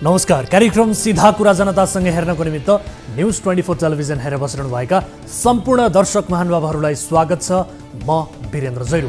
नमस्कार। कार्यक्रम सीधा कुरा जनतासँग हेर्नको निमित्त न्यूज 24 टेलिभिजन हेरेर बसिरहनुभएका सम्पूर्ण दर्शक महानुभावहरूलाई स्वागत छ। म वीरेन्द्र जैरू।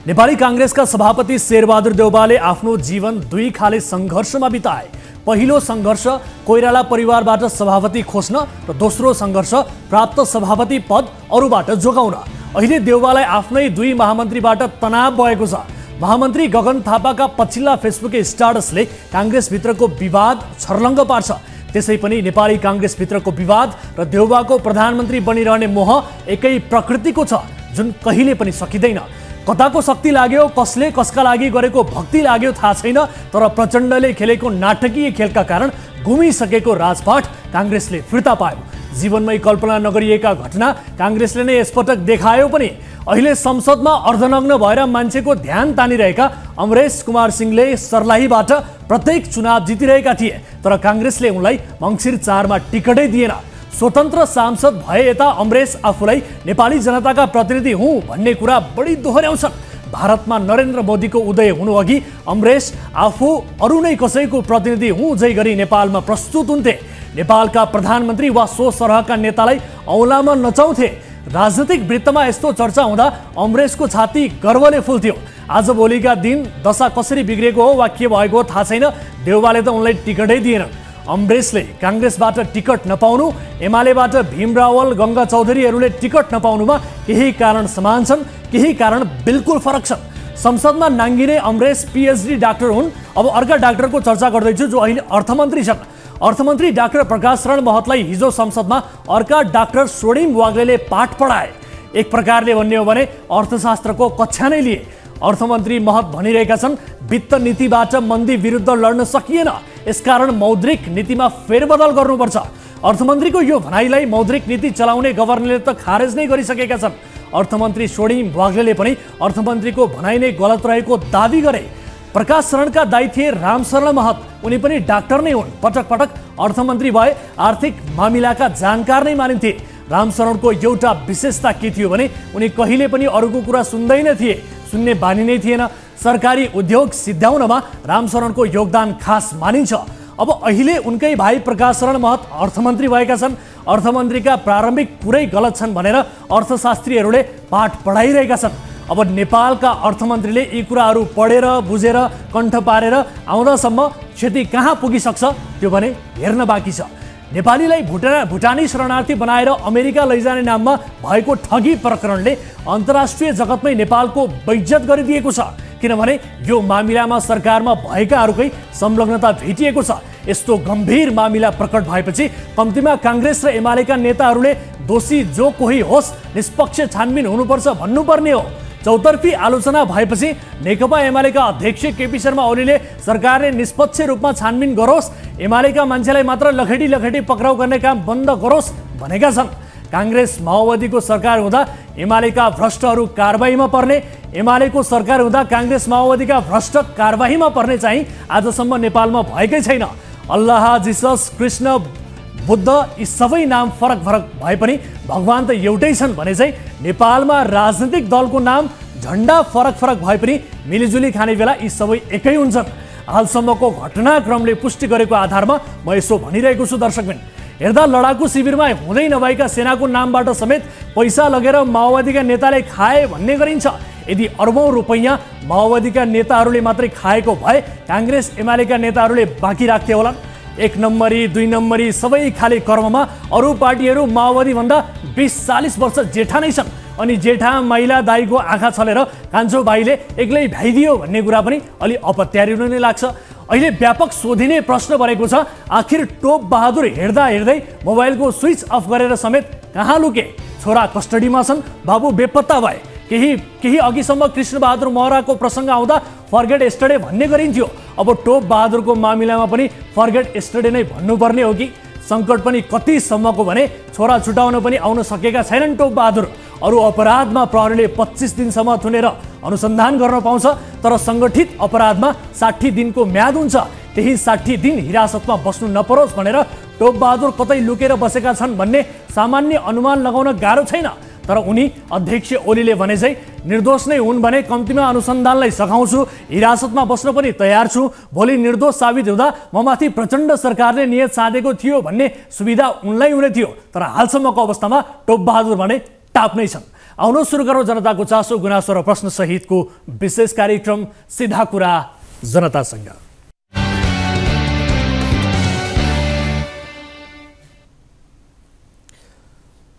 नेपाली कांग्रेसका सभापति शेरबहादुर देउवाले आफ्नो जीवन दुई खाले सङ्घर्षमा बिताए। पहिलो सङ्घर्ष कोइराला परिवारबाट सभापति खोज्न र दोस्रो सङ्घर्ष प्राप्त सभापति पद अरूबाट जोगाउन। अहिले देउवालाई आफ्नै दुई महामन्त्रीबाट तनाव भएको छ। महामन्त्री गगन थापाका पछिल्ला फेसबुक स्ट्याटसले कांग्रेसभित्रको विवाद छर्लङ्ग पार्छ। त्यसै पनि नेपाली कांग्रेसभित्रको विवाद र देउवाको प्रधानमन्त्री बनिरहने मोह एकै प्रकृतिको छ, जुन कहिले पनि सकिँदैन। कताको शक्ति लाग्यो, कसले कसका लागि गरेको भक्ति लाग्यो थाहा छैन, तर प्रचण्डले खेलेको नाटकीय खेलका कारण गुमिसकेको राजपाट कांग्रेसले फिर्ता पायो। जीवनमै कल्पना नगरिएका घटना कांग्रेसले नै यसपटक देखायो पनि। अहिले संसदमा अर्धनग्न भएर मान्छेको ध्यान तानिरहेका अमरेश कुमार सिंहले सर्लाहीबाट प्रत्येक चुनाव जितिरहेका थिए, तर कांग्रेसले उनलाई मङ्सिर 4 मा टिकटै दिएन। स्वतन्त्र सांसद भए यता अमरेश आफूलाई नेपाली जनताका प्रतिनिधि हुँ भन्ने कुरा बढी दोहोर्याउँछन्। भारतमा नरेन्द्र मोदीको उदय हुनु अघि अमरेश आफू अरू नै कसैको प्रतिनिधि हुँ जै गरी नेपालमा प्रस्तुत हुन्थे। नेपालका प्रधानमन्त्री वा सो सरहका नेतालाई औँलामा नचाउँथे। राजनीतिक वृत्तमा यस्तो चर्चा हुँदा अमरेशको छाती गर्वले फुल्थ्यो। आजभोलिका दिन दशा कसरी बिग्रेको हो वा के भएको हो थाहा छैन, देउवाले त उनलाई टिकटै दिएन। अमरेशले कांग्रेसबाट टिकट नपाउनु, एमालेबाट भीम रावल, गंगा चौधरीहरूले टिकट नपाउनुमा केही कारण समान छन्, केही कारण बिल्कुल फरक छन्। संसदमा नाङ्गिने अमरेश पीएचडी डाक्टर हुन्। अब अर्का डाक्टरको चर्चा गर्दैछु जो अहिले अर्थमन्त्री छन्। अर्थमन्त्री डाक्टर प्रकाश शरण महतलाई हिजो संसदमा अर्का डाक्टर स्वर्णिम वाग्लेले पाठ पढाए। एक प्रकारले भन्ने हो भने अर्थशास्त्रको कक्षा नै लिए। अर्थमन्त्री महत भनिरहेका छन्, वित्त नीतिबाट मन्दी विरुद्ध लड्न सकिएन, यसकारण मौद्रिक नीतिमा फेरबदल गर्नुपर्छ। अर्थमन्त्रीको यो भनाइलाई मौद्रिक नीति चलाउने गभर्नरले त खारेज नै गरिसकेका छन्। अर्थमन्त्री स्वर्णिम वाग्लेले पनि अर्थमन्त्रीको भनाइ नै गलत रहेको दावी गरे। प्रकाश शरणका दाइ थिए रामशरण महत, उनी पनि डाक्टर नै हुन्। पटक पटक अर्थमन्त्री भए आर्थिक मामिलाका जानकार नै मानिन्थे। रामशरणको एउटा विशेषता के थियो भने उनी कहिले पनि अरूको कुरा सुन्दैन थिए, सुन्ने बानी नै थिएन। सरकारी उद्योग सिद्ध्याउनमा रामशरणको योगदान खास मानिन्छ। अब अहिले उनकै भाइ प्रकाश शरण महत अर्थमन्त्री भएका छन्। अर्थमन्त्रीका प्रारम्भिक कुरै गलत छन् भनेर अर्थशास्त्रीहरूले पाठ पढाइरहेका छन्। अब नेपालका अर्थमन्त्रीले यी कुराहरू पढेर बुझेर कण्ठ पारेर आउँदासम्म क्षति कहाँ पुगिसक्छ त्यो भने हेर्न बाँकी छ। नेपालीलाई भुटानी शरणार्थी बनाएर अमेरिका लैजाने नाममा भएको ठगी प्रकरणले अन्तर्राष्ट्रिय जगतमै नेपालको बेइज्जत गरिदिएको छ, किनभने यो मामिलामा सरकारमा भएकाहरूकै संलग्नता भेटिएको छ। यस्तो गम्भीर मामिला प्रकट भएपछि कम्तीमा कांग्रेस र एमालेका नेताहरूले दोषी जो कोही होस् निष्पक्ष छानबिन हुनुपर्छ भन्नुपर्ने हो। चौतर्फी आलोचना भएपछि नेकपा एमालेका अध्यक्ष केपी शर्मा ओलीले सरकारले निष्पक्ष रूपमा छानबिन गरोस्, एमालेका मान्छेलाई मात्र लखेटी पक्राउ गर्ने काम बन्द गरोस् भनेका छन्। कांग्रेस माओवादीको सरकार हुँदा एमालेका भ्रष्टहरू कारबाहीमा पर्ने, एमालेको सरकार हुँदा कांग्रेस माओवादीका भ्रष्ट कारबाहीमा पर्ने चाहिँ आजसम्म नेपालमा भएकै छैन। अल्लाह, जिसस, कृष्ण, बुद्ध यी सबै नाम फरक फरक भए पनि भगवान त एउटै छन् भने चाहिँ नेपालमा राजनीतिक दलको नाम झण्डा फरक फरक भए पनि मिलिजुली खाने बेला यी सबै एकै हुन्छन्। हालसम्मको घटनाक्रमले पुष्टि गरेको आधारमा म यसो भनिरहेको छु। दर्शकबिन, हेर्दा लडाकु शिविरमा हुँदै नभएका सेनाको नामबाट समेत पैसा लगेर माओवादीका नेताले खाए भन्ने गरिन्छ। यदि अरबौं रुपैयाँ माओवादीका नेताहरूले मात्रै खाएको भए कांग्रेस एमालेका नेताहरूले बाँकी राख्थे होला। 1 नम्बरी 2 नम्बरी सबै खाले कर्ममा अरू पार्टीहरू माओवादी भन्दा 20-40 वर्ष जेठा नै छन्। अनि जेठा महिला दाईको आँखा छलेर कान्छो भाइले एक्लै भ्याइदियो भन्ने कुरा पनि अलि अपत्यारिलो नै लाग्छ। अहिले व्यापक सोधिने प्रश्न बनेको छ, आखिर टोप बहादुर हेर्दा हेर्दै मोबाइलको स्विच अफ गरेर समेत कहाँ लुके? छोरा कस्टडीमा छन्, बाबु बेपत्ता भए। केही अघिसम्म कृष्ण बहादुर महराको प्रसङ्ग आउँदा फर्गेट एस्टरडे भन्ने गरिन्थ्यो। अब टोप बहादुरको मामिलामा पनि फर्गेट एस्टरडे नै भन्नुपर्ने हो कि? सङ्कट पनि कतिसम्मको भने छोरा छुटाउन पनि आउन सकेका छैनन् टोप बहादुर। अरू अपराधमा प्रहरीले 25 दिनसम्म थुनेर अनुसन्धान गर्न पाउँछ, तर सङ्गठित अपराधमा 60 दिनको म्याद हुन्छ। त्यही 60 दिन हिरासतमा बस्नु नपरोस् भनेर टोप बहादुर कतै लुकेर बसेका छन् भन्ने सामान्य अनुमान लगाउन गाह्रो छैन। तर उनी अध्यक्ष ओलीले भने चाहिँ निर्दोष नै हुन् भने कम्तीमा अनुसन्धानलाई सघाउँछु, हिरासतमा बस्न पनि तयार छु, भोलि निर्दोष साबित हुँदा ममाथि प्रचण्ड सरकारले नियत साधेको थियो भन्ने सुविधा उनलाई हुने थियो। तर हालसम्मको अवस्थामा टोपबहादुर भने टाप नै छन्। आउनुहोस् सुरु गरौँ जनताको चासो गुनासो र प्रश्न सहितको विशेष कार्यक्रम सीधा कुरा जनतासँग।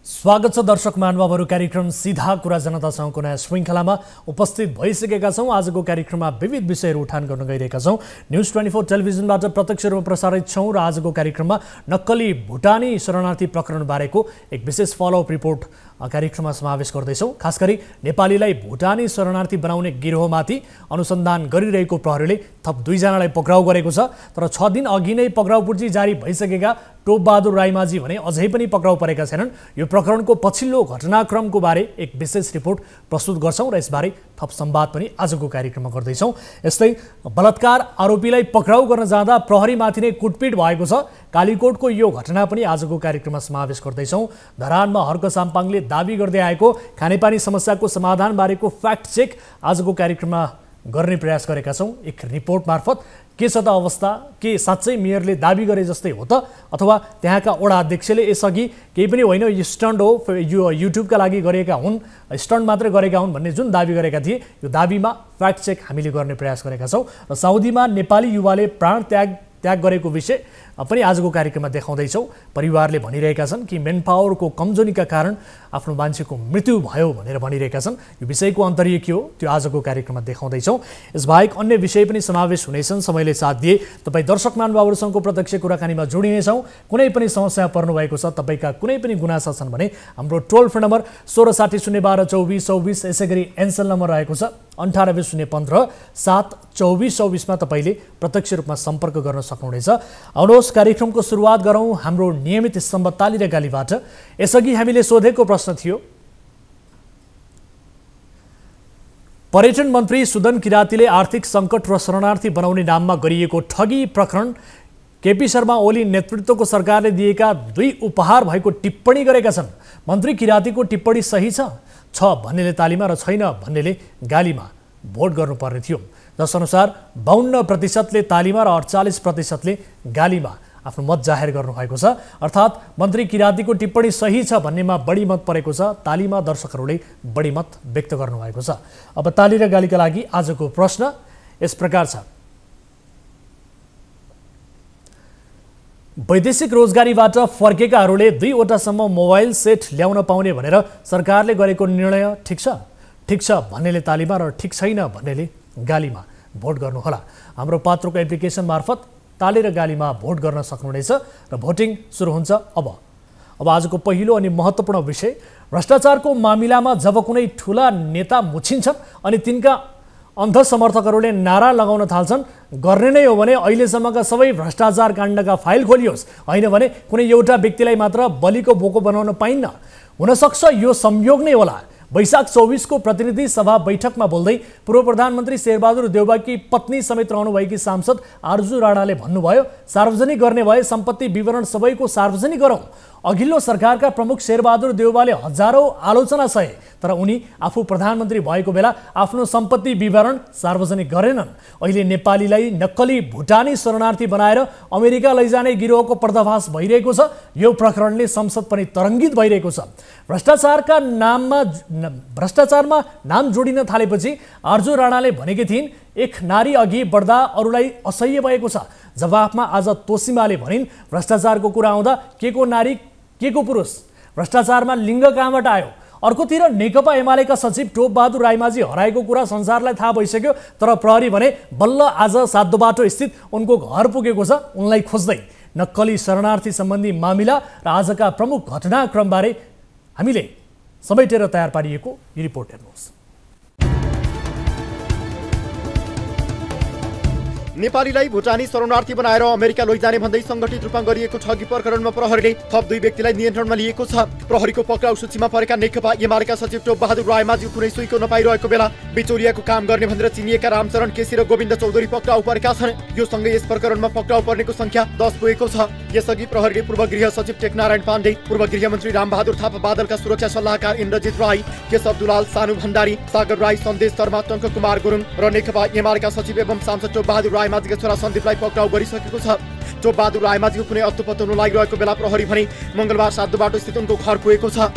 स्वागत छ दर्शक महानुभावहरू, कार्यक्रम सीधा कुरा जनतासँगको नयाँ श्रृङ्खलामा उपस्थित भइसकेका छौँ। आजको कार्यक्रममा विविध विषयहरू उठान गर्न गइरहेका छौँ। न्युज 24 टेलिभिजनबाट प्रत्यक्ष रूपमा प्रसारित छौँ र आजको कार्यक्रममा नक्कली भुटानी शरणार्थी प्रकरण बारेको एक विशेष फलोअप रिपोर्ट कार्यक्रममा समावेश गर्दैछौँ। खास गरी नेपालीलाई भुटानी शरणार्थी बनाउने गिरोहमाथि अनुसन्धान गरिरहेको प्रहरीले थप 2 जनालाई पक्राउ गरेको छ। तर 6 दिन अघि नै पक्राउ पूर्जी जारी भइसकेका टोपबहादुर राईमाझी भने अझै पनि पक्राउ परेका छैनन्। यो प्रकरणको पछिल्लो घटनाक्रमको बारे एक विशेष रिपोर्ट प्रस्तुत गर्छौँ र यसबारे थप संवाद पनि आजको कार्यक्रममा गर्दैछौँ। यस्तै बलात्कार आरोपीलाई पक्राउ गर्न जाँदा प्रहरीमाथि नै कुटपिट भएको छ। कालीकोटको यो घटना पनि आजको कार्यक्रममा समावेश गर्दैछौँ। धरानमा हर्क साम्पाङले दाबी गर्दै आएको खानेपानी समस्याको समाधान बारेको फ्याक्ट चेक आजको कार्यक्रममा गर्ने प्रयास गरेका छौँ। एक रिपोर्ट मार्फत के छ त अवस्था, के साँच्चै मेयरले दाबी गरे जस्तै हो त, अथवा त्यहाँका वडा अध्यक्षले यसअघि केही पनि होइन यो स्टन्ट हो, यो युट्युबका लागि गरेका हुन्, स्टन्ट मात्रै गरेका हुन् भन्ने जुन दाबी गरेका थिए, यो दाबीमा फ्याक्ट चेक हामीले गर्ने प्रयास गरेका छौँ। र साउदीमा नेपाली युवाले प्राण त्याग गरेको विषय पनि आजको कार्यक्रममा देखाउँदैछौँ। परिवारले भनिरहेका छन् कि मेन पावरको कमजोरीका कारण आफ्नो मान्छेको मृत्यु भयो भनेर भनिरहेका छन्। यो विषयको अन्तर्य के हो त्यो आजको कार्यक्रममा देखाउँदैछौँ। यसबाहेक अन्य विषय पनि समावेश हुनेछन्। समयले साथ दिए तपाईँ दर्शक महानुभावहरूसँगको प्रत्यक्ष कुराकानीमा जोडिनेछौँ। कुनै पनि समस्या पर्नुभएको छ, तपाईँका कुनै पनि गुनासा छन् भने हाम्रो टोल फ्री नम्बर 1660122424, यसै गरी एनसेल नम्बर रहेको छ 980157 2424मा तपाईँले प्रत्यक्ष रूपमा सम्पर्क गर्न सक्नुहुनेछ। आउनुहोस् कार्यक्रमको सुरुवात गरौँ हाम्रो नियमित स्तम्भ ताली र गालीबाट। यसअघि हामीले सोधेको प्रश्न थियो, पर्यटन मन्त्री सुदन किरातीले आर्थिक सङ्कट र शरणार्थी बनाउने नाममा गरिएको ठगी प्रकरण केपी शर्मा ओली नेतृत्वको सरकारले दिएका 2 उपहार भएको टिप्पणी गरेका छन्। मन्त्री किरातीको टिप्पणी सही छ भन्नेले तालीमा र छैन भन्नेले गालीमा भोट गर्नुपर्ने थियो, जसअनुसार 52%ले तालीमा र 48%ले गालीमा आफ्नो मत जाहेर गर्नुभएको छ। अर्थात् मन्त्री किरातीको टिप्पणी सही छ भन्नेमा बढी मत परेको छ, तालीमा दर्शकहरूले बढी मत व्यक्त गर्नुभएको छ। अब ताली र गालीका लागि आजको प्रश्न यस प्रकार छ, वैदेशिक रोजगारीबाट फर्केकाहरूले 2 वटासम्म मोबाइल सेट ल्याउन पाउने भनेर सरकारले गरेको निर्णय ठिक छ भन्नेले तालीमा र ठिक छैन भन्नेले गालीमा भोट गर्नुहोला। हाम्रो पात्रोको एप्लिकेसन मार्फत ताली र गालीमा भोट गर्न सक्नुहुनेछ र भोटिङ सुरु हुन्छ अब आजको पहिलो अनि महत्त्वपूर्ण विषय, भ्रष्टाचारको मामिलामा जब कुनै ठुला नेता मुछिन्छन् अनि तिनका अन्ध समर्थकहरूले नारा लगाउन थाल्छन्, गर्ने नै हो भने अहिलेसम्मका सबै भ्रष्टाचार काण्डका फाइल खोलियोस्, होइन भने कुनै एउटा व्यक्तिलाई मात्र बलिको बोको बनाउन पाइन्न। हुनसक्छ यो संयोग नै होला। वैशाख 24 को प्रतिनिधि सभा बैठकमा बोल्दै पूर्व प्रधानमन्त्री शेरबहादुर देउवाकी पत्नी समेत रहनुभएकी सांसद आरजु राणाले भन्नुभयो, सार्वजनिक गर्ने भए सम्पत्ति विवरण सबैको सार्वजनिक गरौँ। अघिल्लो सरकारका प्रमुख शेरबहादुर देउवाले हजारौं आलोचना सहे, तर उनी आफू प्रधानमन्त्री भएको बेला आफ्नो सम्पत्ति विवरण सार्वजनिक गरेनन्। अहिले नेपालीलाई नक्कली भुटानी शरणार्थी बनाएर अमेरिका लैजाने गिरोहको पर्दाफास भइरहेको छ। यो प्रकरणले संसद पनि तरङ्गित भइरहेको छ। भ्रष्टाचारमा नाम जोडिन थालेपछि आरजु राणाले भनेकी थिइन्, एक नारी अघि बढ्दा अरूलाई असह्य भएको छ। जवाफमा आज तोसीमाले भनिन्, भ्रष्टाचारको कुरा आउँदा के को नारी के को पुरुष, भ्रष्टाचारमा लिङ्ग कहाँबाट आयो। अर्कोतिर नेकपा एमालेका सचिव टोपबहादुर राईमाझी हराएको कुरा संसारलाई थाहा भइसक्यो, तर प्रहरी भने बल्ल आज सातो बाटो स्थित उनको घर पुगेको छ उनलाई खोज्दै। नक्कली शरणार्थी सम्बन्धी मामिला र आजका प्रमुख घटनाक्रमबारे हामीले समेटेर तयार पारिएको यो रिपोर्ट हेर्नुहोस्। नेपालीलाई भुटानी शरणार्थी बनाएर अमेरिका लैजाने भन्दै संगठित रूपमा गरिएको ठगी प्रकरणमा प्रहरीले थप 2 व्यक्तिलाई नियन्त्रणमा लिएको छ। प्रहरीको पक्राउ सूचीमा परेका नेकपा एमालेका सचिव टोप बहादुर रायमाझी कुनै सुइको नपाइरहेको बेला बिचौलियाको काम गर्ने भनेर चिनिएका रामचरण केसी र गोविन्द चौधरी पक्राउ परेका छन्। यो सँगै यस प्रकरणमा पक्राउ पर्नेको संख्या 10 पुगेको छ। यसअघि प्रहरीले पूर्व गृह सचिव टेकनारायण पाण्डे, पूर्व गृहमन्त्री रामबहादुर थापा बादलका सुरक्षा सल्लाहकार इन्द्रजित राई, केशव दुलाल, सानु भण्डारी, सागर राई, सन्देश शर्मा, टङ्क कुमार गुरुङ र नेकपा एमालेका सचिव एवं सांसद टोप बहादुर रायमाझीका छोरा सन्दीपलाई पक्राउ गरिसकेको छ। टोप बहादुर रायमाझीको कुनै अत्तोपत्तो नलागिरहेको बेला प्रहरी भने मंगलबार सातो बाटो स्थित उनको घर पुगेको छ।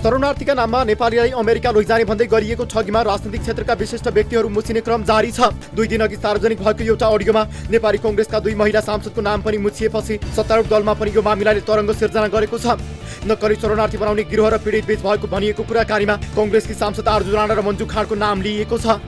शरणार्थीका नाममा नेपालीलाई अमेरिका लैजाने भन्दै गरिएको ठगीमा राजनीतिक क्षेत्रका विशिष्ट व्यक्तिहरू मुछिने क्रम जारी छ। 2 दिन अघि सार्वजनिक भएको एउटा अडियोमा नेपाली कांग्रेसका 2 महिला सांसदको नाम पनि मुछिएपछि सत्तारूढ दलमा पनि यो मामिलाले तरङ्ग सिर्जना गरेको छ। नक्कली शरणार्थी बनाउने गिरोह र पीडित बीच भएको भनिएको कुराकानीमा कांग्रेसकी सांसद आरजु राणा र मन्जु खाँडको नाम लिएको छ।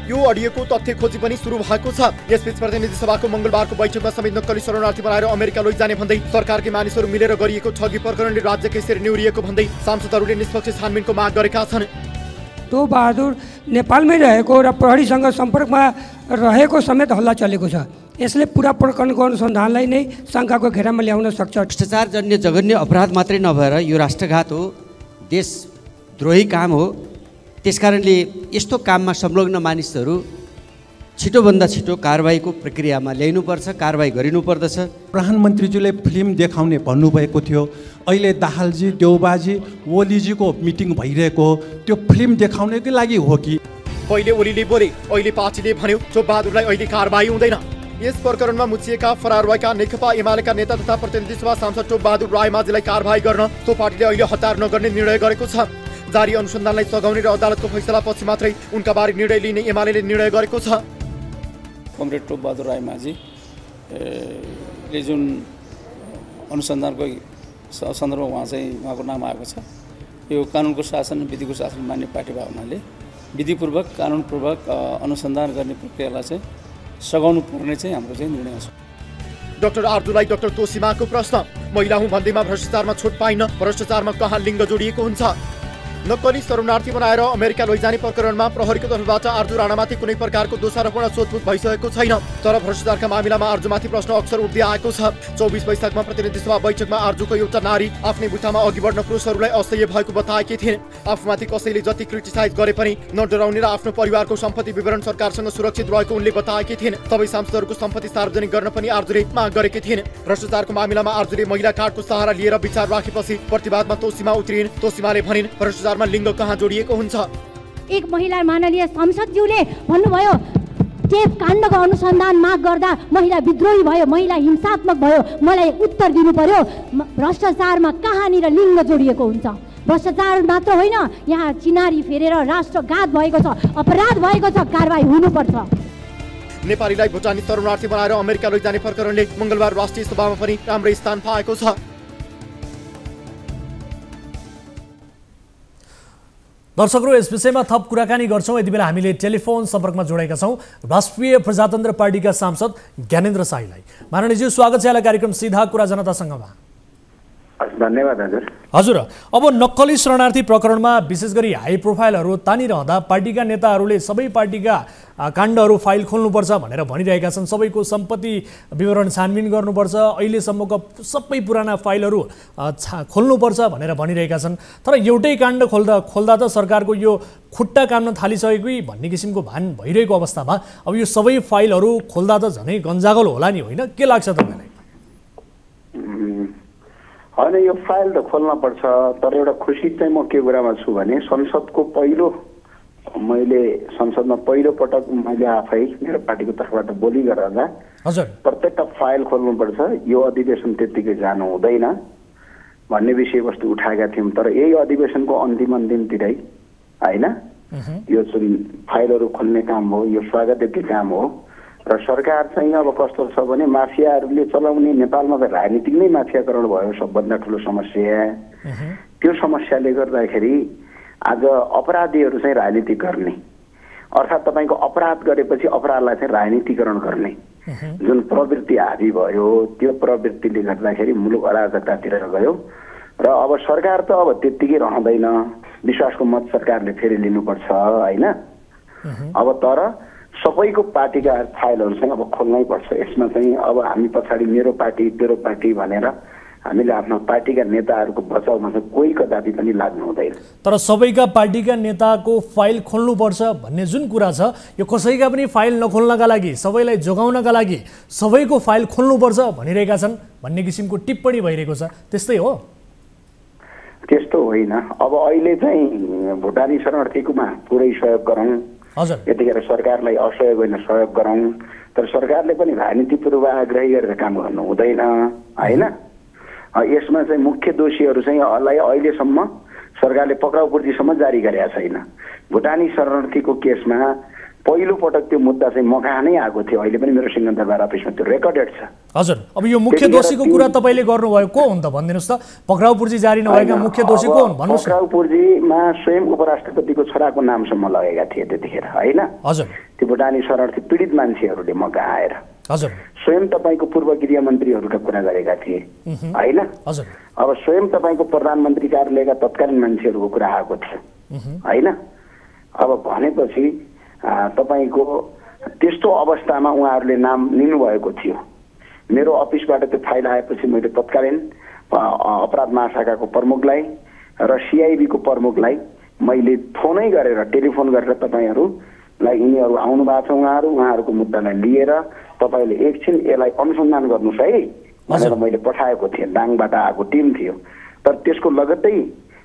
यो अडियोको तथ्य खोजी पनि सुरु भएको छ। यसबीच प्रतिनिधि सभाको मंगलबारको बैठकमा समेत नक्कली शरणार्थी बनाएर अमेरिका लैजाने भन्दै सरकारकै मानिसहरू मिलेर गरिएको ठगी प्रकरणले राज्यकै शेर निहुरिएको भन्दै सांसदहरूले निष्पक्ष छानबिनको माग गरेका छन्। टोप बहादुर नेपालमै रहेको र प्रहरीसँग सम्पर्कमा रहेको समेत हल्ला चलेको छ। यसले पूरा प्रकरणको अनुसन्धानलाई नै शङ्काको घेरामा ल्याउन सक्छ। भ्रष्टाचारजन्य जघन्य अपराध मात्रै नभएर यो राष्ट्रघात हो, देशद्रोही काम हो। त्यसकारणले यस्तो काममा संलग्न मानिसहरू छिटोभन्दा छिटो कारबाहीको प्रक्रियामा ल्याइनुपर्छ, कारबाही गरिनुपर्दछ। प्रधानमन्त्रीज्यूले फिल्म देखाउने भन्नुभएको थियो। अहिले दाहालजी, देउबाजी, ओलीजीको मिटिङ भइरहेको हो, त्यो फिल्म देखाउनकै लागि हो कि? पहिले ओलीले बोले, अहिले पार्टीले भन्यो टोप बहादुरलाई अहिले कारबाही हुँदैन। यस प्रकरणमा मुछिएका फरार भएका नेकपा एमालेका नेता तथा प्रतिनिधि सभा सांसद टोप बहादुर रायमाझीलाई कारबाही गर्न सो पार्टीले अहिले हतार नगर्ने निर्णय गरेको छ। जारी अनुसन्धानलाई सघाउने र अदालतको फैसलापछि मात्रै उनका बारे निर्णय लिने एमालेले निर्णय गरेको छ। कमरेड टोप बहादुर रायमाझी ले जुन अनुसन्धानको सन्दर्भमा उहाँको नाम आएको छ, यो कानुनको शासन विधिको शासन मान्ने पार्टी भए हुनाले विधिपूर्वक कानुनपूर्वक अनुसन्धान गर्ने प्रक्रियालाई चाहिँ सघाउनु पर्ने चाहिँ हाम्रो चाहिँ निर्णय छ। डाक्टर आर्जुलाई डाक्टर तोसीमाको प्रश्न, महिला हुँ भन्दैमा भ्रष्टाचारमा छुट पाइन, भ्रष्टाचारमा कहाँ लिङ्ग जोडिएको हुन्छ? नक्कली शरणार्थी बनाएर अमेरिका लैजाने प्रकरणमा प्रहरीको तर्फबाट आर्जु राणामाथि कुनै प्रकारको दोषारोपण र सोधपुछ भइसकेको छैन। तर भ्रष्टाचारका मामिलामा आर्जुमाथि प्रश्न अक्सर उठ्दै आएको छ। 24 वैशाखमा प्रतिनिधि सभा बैठकमा आर्जुको एउटा नारी आफ्नै बुथामा अघि बढ्न पुरुषहरूलाई असह्य भएको बताएकी थिइन्। आफूमाथि कसैले जति क्रिटिसाइज गरे पनि नडराउने र आफ्नो परिवारको सम्पत्ति विवरण सरकारसँग सुरक्षित रहेको उनले बताएकी थिइन्। सबै सांसदहरूको सम्पत्ति सार्वजनिक गर्न पनि आर्जुले माग गरेकी थिइन्। भ्रष्टाचारको मामिलामा आर्जुले महिला कार्डको सहारा लिएर विचार राखेपछि प्रतिवादमा तोसीमा उत्रिन्। तोसीमाले भनिन्, भ्रष्टाचारमा लिङ्ग कहाँ जोडिएको हुन्छ? एक महिला माननीय संसदज्यूले भन्नुभयो टेप काण्डको अनुसन्धान माग गर्दा महिला विद्रोही भयो, महिला हिंसात्मक भयो। मलाई उत्तर दिनु पर्यो, भ्रष्टाचारमा कहाँनिर लिङ्ग जोडिएको हुन्छ? भ्रष्टाचार मात्र होइन, यहाँ चिनारी फेरेर राष्ट्रघात भएको छ, अपराध भएको छ, कारबाही हुनुपर्छ। नेपालीलाई भुटानी शरणार्थी बनाएर अमेरिका लैजाने प्रकरणले मंगलबार राष्ट्रिय सभामा पनि राम्रै स्थान पाएको छ। दर्शकहरू, यस विषयमा थप कुराकानी गर्छौँ। यति बेला हामीले टेलिफोन सम्पर्कमा जोडेका छौँ राष्ट्रिय प्रजातन्त्र पार्टीका सांसद ज्ञानेन्द्र शाहीलाई। माननीयज्यू, स्वागत छ यहाँलाई कार्यक्रम सीधा कुरा जनतासँगमा। धन्यवाद हजुर। हजुर, अब नक्कली शरणार्थी प्रकरणमा विशेष गरी हाई प्रोफाइलहरू तानिरहँदा पार्टीका नेताहरूले सबै पार्टीका काण्डहरू फाइल खोल्नुपर्छ भनेर भनिरहेका छन्। सबैको सम्पत्ति विवरण छानबिन गर्नुपर्छ, अहिलेसम्मको सबै पुराना फाइलहरू खोल्नुपर्छ भनेर भनिरहेका छन्। तर एउटै काण्ड खोल्दा त सरकारको यो खुट्टा काम्न थालिसकेको भन्ने किसिमको भान भइरहेको अवस्थामा अब यो सबै फाइलहरू खोल्दा त झनै गन्जागल होला नि, होइन? के लाग्छ तपाईँलाई? होइन, यो फाइल त खोल्न पर्छ। तर एउटा खुसी चाहिँ म के कुरामा छु भने मैले संसदमा पहिलो पटक मैले आफै मेरो पार्टीको तर्फबाट बोली गर्दा प्रत्येकका फाइल खोल्नुपर्छ, यो अधिवेशन त्यत्तिकै जानु हुँदैन भन्ने विषयवस्तु उठाएका थियौँ। तर यही अधिवेशनको अन्तिमतिरै होइन, यो जुन फाइलहरू खोल्ने काम हो यो स्वागतयोग्य काम हो। र सरकार चाहिँ अब कस्तो छ भने माफियाहरूले चलाउने, नेपालमा त राजनीतिक नै माफियाकरण भयो सबभन्दा ठुलो समस्या। त्यो समस्याले गर्दाखेरि आज अपराधीहरू चाहिँ राजनीति गर्ने, अर्थात् तपाईँको अपराध गरेपछि अपराधलाई चाहिँ राजनीतिकरण गर्ने जुन प्रवृत्ति हाबी भयो त्यो प्रवृत्तिले गर्दाखेरि मुलुक अराजकतातिर गयो र अब सरकार त अब त्यत्तिकै रहँदैन, विश्वासको मत सरकारले फेरि लिनुपर्छ होइन। अब तर सबैको पार्टीका फाइलहरू चाहिँ अब खोल्नै पर्छ। यसमा चाहिँ अब हामी पछाडि मेरो पार्टी तेरो पार्टी भनेर हामीले आफ्नो पार्टीका नेताहरूको बचाउमा चाहिँ कोही कदापि पनि लाग्नु हुँदैन। तर सबैका पार्टीका नेताको फाइल खोल्नुपर्छ भन्ने जुन कुरा छ यो कसैका पनि फाइल नखोल्नका लागि, सबैलाई जोगाउनका लागि सबैको फाइल खोल्नुपर्छ भनिरहेका छन् भन्ने किसिमको टिप्पणी भइरहेको छ, त्यस्तै हो? त्यस्तो होइन। अब अहिले चाहिँ भुटानी शरणार्थीकोमा पुरै सहयोग गरौँ, यतिखेर सरकारलाई असहयोग होइन सहयोग गरौँ, तर सरकारले पनि राजनीति पूर्वाग्रही गरेर काम गर्नु हुँदैन होइन। यसमा चाहिँ मुख्य दोषीहरू चाहिँ अहिलेसम्म सरकारले पक्राउ पूर्तिसम्म जारी गरेका छैन। भुटानी शरणार्थीको केसमा पहिलो पटक त्यो मुद्दा चाहिँ मकहाँ नै आएको थियो, अहिले पनि मेरो सिंहदरबार अफिसमा त्यो रेकर्डेड छ। हजुर, अब यो मुख्य दोषीको कुरा तपाईँले गर्नुभयो, को हुन् त भनिदिनुहोस् त? पक्राउ पूर्ति जारी नभएका मुख्य दोषी को हुन् भन्नुहोस्? पक्राउ पूर्तिमा स्वयं उपराष्ट्रपतिको छोराको नामसम्म लगेका थिए त्यतिखेर होइन। हजुर, त्यो भुटानी शरणार्थी पीडित मान्छेहरूले मकहाँ आएर हजुर स्वयं तपाईँको पूर्व गृह मन्त्रीहरूका कुरा गरेका थिए होइन। हजुर, अब स्वयं तपाईँको प्रधानमन्त्री कार्यालयका तत्कालीन मान्छेहरूको कुरा आएको थियो होइन। अब भनेपछि तपाईँको त्यस्तो अवस्थामा उहाँहरूले नाम लिनुभएको थियो। मेरो अफिसबाट त्यो फाइल आएपछि मैले तत्कालीन अपराध महाशाखाको प्रमुखलाई र सिआइबीको प्रमुखलाई मैले फोनै गरेर टेलिफोन गरेर तपाईँहरूलाई यिनीहरू आउनु भएको छ, उहाँहरूको मुद्दालाई लिएर तपाईँले एकछिन यसलाई अनुसन्धान गर्नुहोस् है भनेर मैले पठाएको थिएँ। दाङबाट आएको टिम थियो। तर त्यसको लगत्तै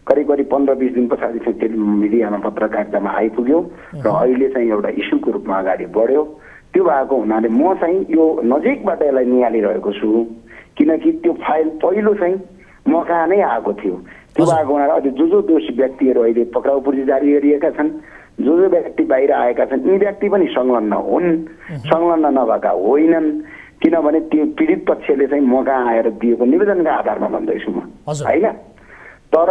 करिब 15-20 दिन पछाडि चाहिँ मिडियामा पत्रकारितामा आइपुग्यो र अहिले चाहिँ एउटा इस्युको रूपमा अगाडि बढ्यो। त्यो भएको हुनाले म चाहिँ यो नजिकबाट यसलाई निहालिरहेको छु, किनकि त्यो फाइल पहिलो चाहिँ मकहाँ नै आएको थियो। त्यो भएको हुनाले अहिले जो दोषी व्यक्तिहरू अहिले पक्राउ पूर्ति जारी गरिएका छन्, जो व्यक्ति बाहिर आएका छन्, यी व्यक्ति पनि संलग्न हुन्, संलग्न नभएका होइनन्। किनभने त्यो पीडित पक्षले चाहिँ मकहाँ आएर दिएको निवेदनका आधारमा भन्दैछु म होइन। तर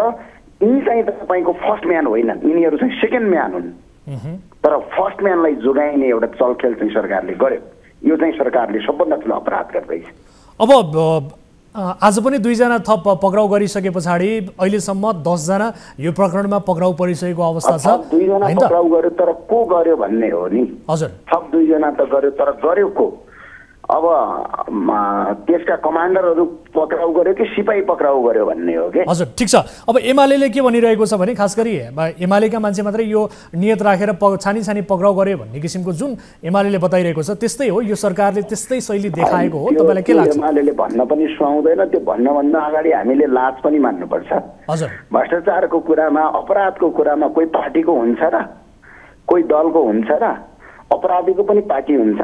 यिनी चाहिँ तपाईँको फर्स्ट म्यान होइनन्, यिनीहरू चाहिँ सेकेन्ड म्यान हुन्। तर फर्स्ट म्यानलाई जोगाइने एउटा चलखेल चाहिँ सरकारले गर्यो। यो चाहिँ सरकारले सबभन्दा ठुलो अपराध गर्दैछ। अब आज पनि 2 जना थप पक्राउ गरिसके पछाडि अहिलेसम्म 10 जना यो प्रकरणमा पक्राउ परिसकेको अवस्था छ। 2 जना पक्राउ गर्यो तर को गर्यो भन्ने हो नि। हजुर, थप 2 जना त गर्यो तर गर्यो को? अब त्यसका कमान्डरहरू पक्राउ गर्यो कि सिपाही पक्राउ गर्यो भन्ने हो के? हजुर, ठिक छ। अब एमाले के भनिरहेको छ भने खास गरी एमालेका मान्छे मात्रै यो नियत राखेर छानी पक्राउ गर्यो भन्ने किसिमको जुन एमाले बताइरहेको छ त्यस्तै हो, यो सरकारले त्यस्तै शैली देखाएको हो, तपाईँलाई के लाग्छ? एमाले भन्न पनि सुहाउँदैन, त्यो भन्नुभन्दा अगाडि हामीले लाज पनि मान्नुपर्छ। हजुर, भ्रष्टाचारको कुरामा, अपराधको कुरामा कोही पार्टीको हुन्छ र कोही दलको हुन्छ र? अपराधीको पनि पार्टी हुन्छ,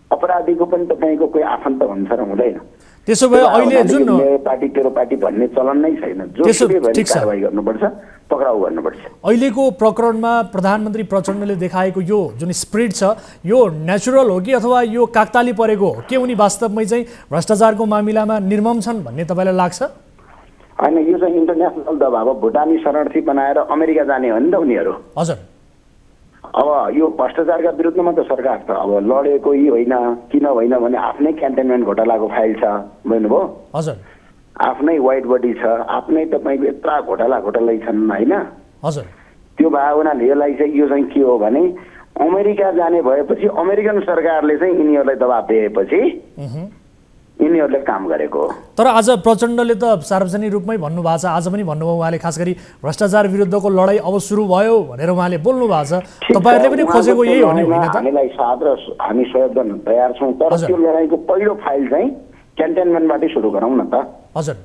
अपराधीको पनि तपाईँको कोही आफन्त हुन्छ र हुँदैन। त्यसो भए अहिले जुन मेरो पार्टी तेरो पार्टी भन्ने चलन नै छैन। जोसुकै भए कारबाही गर्नुपर्छ, पक्राउ गर्नुपर्छ। अहिलेको प्रकरणमा प्रधानमन्त्री प्रचण्डले देखाएको यो जुन स्पिरिट छ यो नेचुरल हो कि अथवा यो काकताली परेको हो? के उनी वास्तवमै चाहिँ भ्रष्टाचारको मामिलामा निर्मम छन् भन्ने तपाईँलाई लाग्छ? होइन, यो चाहिँ इन्टरनेसनल दबाब। भुटानी शरणार्थी बनाएर अमेरिका जाने हो नि त उनीहरू। हजुर, अब यो भ्रष्टाचारका विरुद्धमा त सरकार त अब लडेको होइन। किन होइन भने आफ्नै क्यान्टनमेन्ट घोटालाको फाइल छ, बुझ्नुभयो? हजुर, आफ्नै वाइट बडी छ, आफ्नै तपाईँको यत्रा घोटालै छन् होइन। हजुर, त्यो भए हुनाले यसलाई चाहिँ यो चाहिँ के हो भने अमेरिका जाने भएपछि अमेरिकन सरकारले चाहिँ यिनीहरूलाई दबाब दिएपछि यिनीहरूले काम गरेको हो। तर आज प्रचण्डले त सार्वजनिक रूपमै भन्नुभएको छ, आज पनि भन्नुभयो उहाँले, खास गरी भ्रष्टाचार विरुद्धको लडाई अब सुरु भयो भनेर उहाँले बोल्नु भएको छ। तपाईँहरूले पनि खोजेको यही हो नि होइन त? हामीलाई साथ र हामी सहयोग गर्न तयार छौँ, तर त्यो लडाईको पहिलो फाइल चाहिँ क्यान्टनमेन्टबाटै सुरु गरौँ न त। हजुर,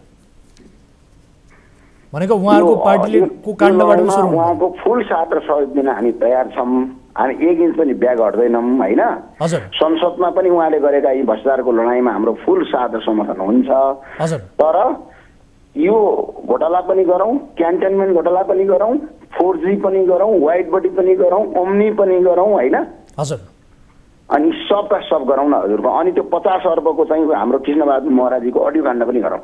भनेको उहाँहरूको पार्टीले काण्डबाट सुरु, उहाँको फुल साथ र सहयोग दिन हामी तयार छौँ। हामी 1 इन्च पनि ब्याग हट्दैनौँ होइन। संसदमा पनि उहाँले गरेका यी भ्रष्टाचारको लडाइँमा हाम्रो फुल साथ र समर्थन हुन्छ। तर यो घोटाला पनि गरौँ, क्यान्टनमेन्ट घोटाला पनि गरौँ, 4G पनि गरौँ, वाइट बडी पनि गरौँ, ओम्नी पनि गरौँ होइन। अनि सबका सब गरौँ न हजुरको। अनि त्यो 50 अर्बको चाहिँ हाम्रो कृष्णबहादुर महराजीको अडियो काण्ड पनि गरौँ।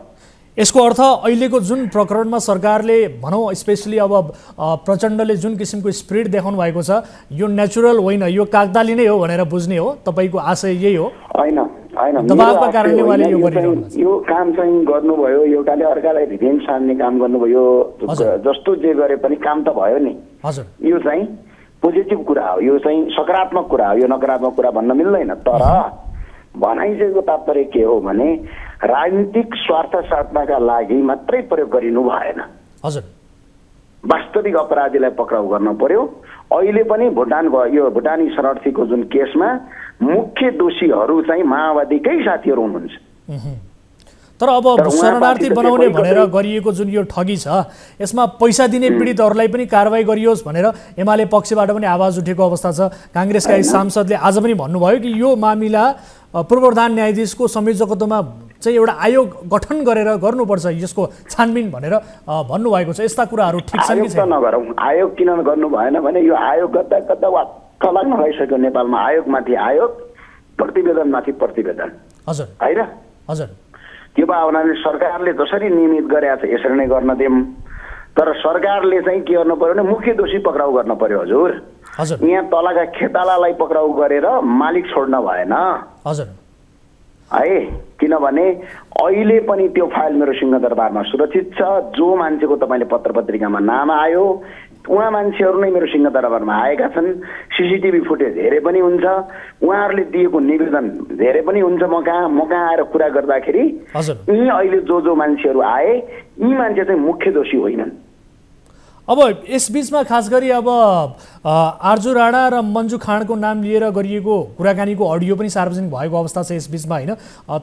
यसको अर्थ अहिलेको जुन प्रकरणमा सरकारले भनौँ स्पेसली अब प्रचण्डले जुन किसिमको स्पिरिट देखाउनु भएको छ यो नेचुरल होइन, यो कागदाली नै हो भनेर बुझ्ने हो, तपाईँको आशय यही हो? होइन होइन, दबावका कारणले उहाँले यो गरिरहनु भएको छ। यो काम चाहिँ गर्नुभयो, एउटाले अर्कालाई रिभेन्ज सान्ने काम गर्नुभयो, जस्तो जे गरे पनि काम त भयो नि। हजुर, यो चाहिँ पोजिटिभ कुरा हो, यो चाहिँ सकारात्मक कुरा हो, यो नकारात्मक कुरा भन्न मिल्दैन। तर भनाइ चाहिँको तात्पर्य के हो भने राजनीतिक स्वार्थ साधनका लागि मात्रै प्रयोग गरिनु भएन। हजुर, वास्तविक अपराधीलाई पक्राउ गर्न पर्यो। अहिले पनि भुटानी शरणार्थीको जुन केसमा मुख्य दोषीहरू चाहिँ माओवादीकै साथीहरू हुनुहुन्छ। तर अब शरणार्थी बनाउने भनेर गरिएको जुन यो ठगी छ यसमा पैसा दिने पीडितहरूलाई पनि कारवाही गरियोस् भनेर एमाले पक्षबाट पनि आवाज उठेको अवस्था छ। काङ्ग्रेसका एक सांसदले आज पनि भन्नुभयो कि यो मामिला पूर्वप्रधान न्यायाधीशको संयोजकत्वमा चाहिँ एउटा आयोग गठन गरेर गर्नुपर्छ यसको छानबिन भनेर भन्नुभएको छ। यस्ता कुराहरू ठिक छन् कि छैन? नगरौँ, आयोग किन गर्नु भएन भने यो आयोग गद्दा वाक्क लाग्न भइसक्यो नेपालमा। आयोगमाथि आयोग, प्रतिवेदनमाथि प्रतिवेदन। हजुर, होइन? हजुर, त्यो भावनाले सरकारले जसरी नियमित गरेको छ यसरी नै गर्न दिउँ। तर सरकारले चाहिँ के गर्नु पर्यो भने मुख्य दोषी पक्राउ गर्न पर्यो। हजुर, यहाँ तलका खेतालालाई पक्राउ गरेर मालिक छोड्न भएन। हजुर, है, किनभने अहिले पनि त्यो फाइल मेरो सिंहदरबारमा सुरक्षित छ। जो मान्छेको तपाईँले पत्र पत्रिकामा नाम आयो उहाँ मान्छेहरू नै मेरो सिंहदरबारमा आएका छन्। सीसीटीभी फुटेज हेरे पनि हुन्छ, उहाँहरूले दिएको निवेदन धेरै पनि हुन्छ। म कहाँ आएर कुरा गर्दाखेरि यी अहिले जो मान्छेहरू आए यी मान्छे चाहिँ मुख्य दोषी होइनन्। अब यसबीचमा खास गरी अब आर्जु राणा र मन्जु खाँडको नाम लिएर गरिएको कुराकानीको अडियो पनि सार्वजनिक भएको अवस्था छ यसबीचमा, होइन?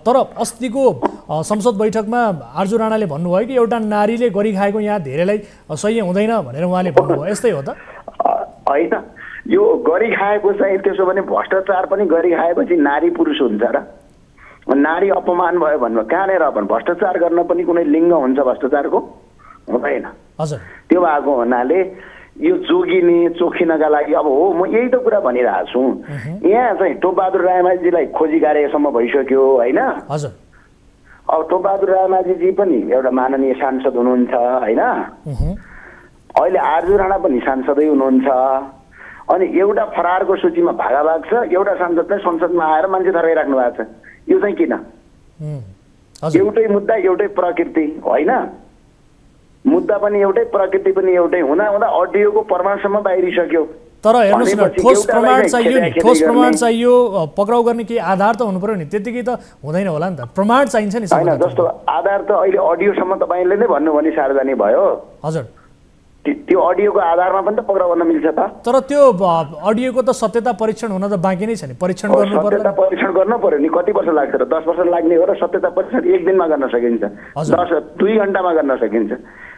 तर अस्तिको संसद बैठकमा आर्जु राणाले भन्नुभयो कि एउटा नारीले गरी खाएको यहाँ धेरैलाई सही हुँदैन भनेर उहाँले भन्नुभयो। यस्तै हो त? होइन, यो गरी खाएको चाहिँ त्यसो भने भ्रष्टाचार पनि गरी खाएपछि नारी पुरुष हुन्छ र? नारी अपमान भयो भन्नु कहाँनिर? भ्रष्टाचार गर्न पनि कुनै लिङ्ग हुन्छ भ्रष्टाचारको? हुँदैन। हजुर, त्यो भएको हुनाले यो जोगिने चोखिनका लागि अब हो, म यही त कुरा भनिरहेको छु। यहाँ चाहिँ टोपबहादुर रायमाझीलाई खोजी कार्यसम्म भइसक्यो, होइन? हजुर, अब टोपबहादुर रायमाझीजी पनि एउटा माननीय सांसद हुनुहुन्छ, होइन? अहिले आर्जु राणा पनि सांसदै हुनुहुन्छ। अनि एउटा फरारको सूचीमा भागाभाग छ, एउटा सांसद चाहिँ संसदमा आएर मान्छे थर्काइराख्नु भएको छ। यो चाहिँ किन? एउटै मुद्दा एउटै प्रकृति, होइन? मुद्दा पनि एउटै प्रकृति पनि एउटै हुँदा अडियोको प्रमाणसम्म बाहिरिसक्यो। तर हेर्नुहोस् न, ठोस प्रमाण चाहियो नि, ठोस प्रमाण चाहियो। पक्राउ गर्ने केही आधार त हुनु पर्यो नि, त्यतिकै त हुँदैन होला नि त, प्रमाण चाहिन्छ नि। होइन, जस्तो आधार त अहिले अडियोसम्म तपाईँले नै भन्नु भने सार्वजनिक भयो। हजुर, त्यो अडियोको आधारमा पनि त पक्राउ गर्न मिल्छ त। तर त्यो अडियोको त सत्यता परीक्षण हुन त बाँकी नै छ नि, परीक्षण गर्नु पर्यो। सत्यता परीक्षण गर्न पर्यो नि। कति वर्ष लाग्छ र? 10 वर्ष लाग्ने हो र सत्यता परीक्षण 1 दिनमा गर्न सकिन्छ, 2 घण्टामा गर्न सकिन्छ।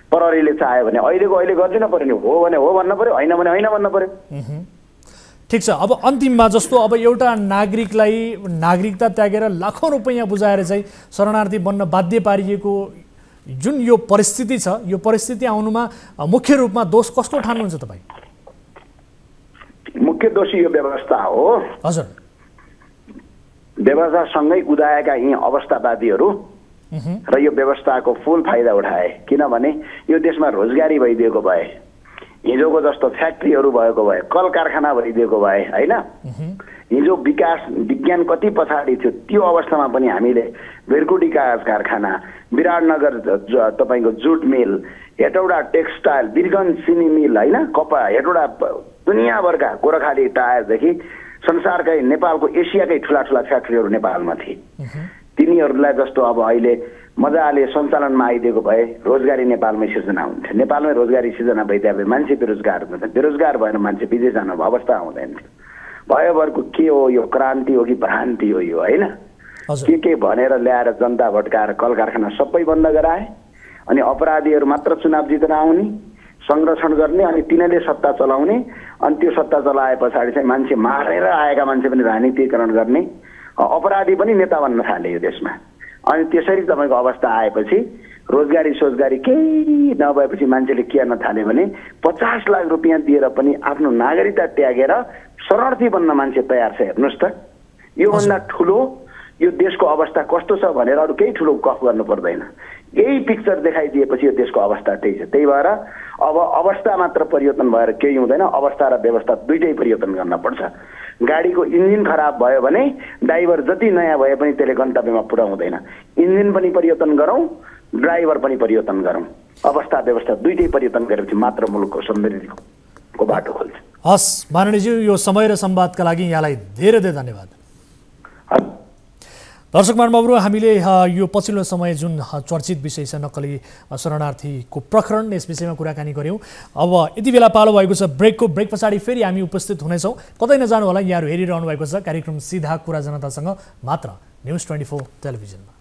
प्रहरीले चाह्यो भने अहिले गरिदिन पर्यो नि। हो भने हो भन्न पर्यो, होइन भने होइन भन्न पर्यो। ठिक छ। अब अन्तिममा जस्तो अब एउटा नागरिकलाई नागरिकता त्यागेर लाखौँ रुपैयाँ बुझाएर चाहिँ शरणार्थी बन्न बाध्य पारिएको जुन यो परिस्थिति छ, यो परिस्थिति आउनुमा मुख्य रूपमा दोष कसको ठान्नुहुन्छ तपाईँ? मुख्य दोषी यो व्यवस्था हो। हजुर, व्यवस्थासँगै उदाएका यी अवस्थावादीहरू र यो व्यवस्थाको फुल फाइदा उठाए। किनभने यो देशमा रोजगारी भइदिएको भए, हिजोको जस्तो फ्याक्ट्रीहरू भएको भए, कल कारखाना भइदिएको भए, होइन? हिजो विज्ञान कति पछाडि थियो त्यो अवस्थामा पनि हामीले भेरकुटी कागज कारखाना, विराटनगर तपाईँको जुट मिल, हेटौडा टेक्सटाइल, बिरगञ्ज चिनी मिल, होइन? कपा, हेटौडा दुनियाँभरका गोरखाली टायरदेखि संसारकै नेपालको एसियाकै ठुला फ्याक्ट्रीहरू नेपालमा थिए। तिनीहरूलाई जस्तो अब अहिले मजाले सञ्चालनमा आइदिएको भए रोजगारी नेपालमै सिर्जना हुन्थ्यो। नेपालमै रोजगारी सिर्जना भइदिए भए मान्छे बेरोजगार हुन्थ्यो। बेरोजगार भएर मान्छे विदेश जानु अवस्था हुँदैन थियो। भयोभरको के हो यो? क्रान्ति हो कि भ्रान्ति हो यो, होइन? के भनेर ल्याएर जनता भट्काएर कल कारखाना सबै बन्द गराए। अनि अपराधीहरू मात्र चुनाव जितेर आउने, संरक्षण गर्ने, अनि तिनीहरूले सत्ता चलाउने। अनि त्यो सत्ता चलाए पछाडि चाहिँ मान्छे मारेर आएका मान्छे पनि राजनीतिकरण गर्ने, अपराधी पनि नेता बन्न थाले यो देशमा। अनि त्यसरी तपाईँको अवस्था आएपछि रोजगारी केही नभएपछि मान्छेले के गर्न थाल्यो भने 50 लाख रुपियाँ दिएर पनि आफ्नो नागरिकता त्यागेर शरणार्थी बन्न मान्छे तयार छ। हेर्नुहोस् त, योभन्दा ठुलो यो देशको अवस्था कस्तो छ भनेर अरू केही ठुलो गफ गर्नु पर्दैन। यही पिक्चर देखाइदिएपछि यो देशको अवस्था त्यही छ। त्यही भएर अब अवस्था मात्र परिवर्तन भएर केही हुँदैन, अवस्था र व्यवस्था दुइटै परिवर्तन गर्न पर्छ। गाडीको इन्जिन खराब भयो भने ड्राइभर जति नयाँ भए पनि त्यसले गन्तव्यमा पुर्याउँदैन। इन्जिन पनि परिवर्तन गरौँ, ड्राइभर पनि परिवर्तन गरौँ। अवस्था व्यवस्था दुइटै परिवर्तन गरेपछि मात्र मुलुकको समृद्धिको बाटो खोल्छ। हस् माननीयज्यू, यो समय र संवादका लागि यहाँलाई धेरै धेरै धन्यवाद। दर्शक महानुभावहरू, हामीले यो पछिल्लो समय जुन चर्चित विषय छ नक्कली शरणार्थीको प्रकरण, यस विषयमा कुराकानी गऱ्यौँ। अब यति बेला पालो भएको छ ब्रेक पछाडि फेरि हामी उपस्थित हुनेछौँ। कतै नजानु होला, यहाँहरू हेरिरहनु भएको छ कार्यक्रम सीधा कुरा जनतासँग मात्र न्युज 24 टेलिभिजनमा।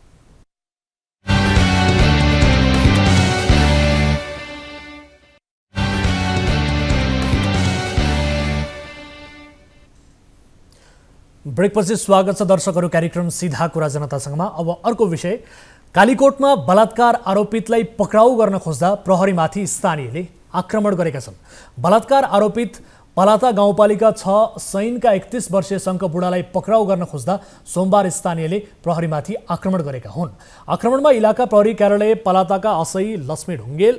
ब्रेकपछि स्वागत छ दर्शकहरू कार्यक्रम सीधा कुरा जनतासँगमा। अब अर्को विषय, कालीकोटमा बलात्कार आरोपितलाई पक्राउ गर्न खोज्दा प्रहरीमाथि स्थानीयले आक्रमण गरेका छन्। बलात्कार आरोपित पलाता गाउँपालिका 6 सैनका 31 वर्षीय शङ्क बुढालाई पक्राउ गर्न खोज्दा सोमबार स्थानीयले प्रहरीमाथि आक्रमण गरेका हुन्। आक्रमणमा इलाका प्रहरी कार्यालय पलाताका असई लक्ष्मी ढुङ्गेल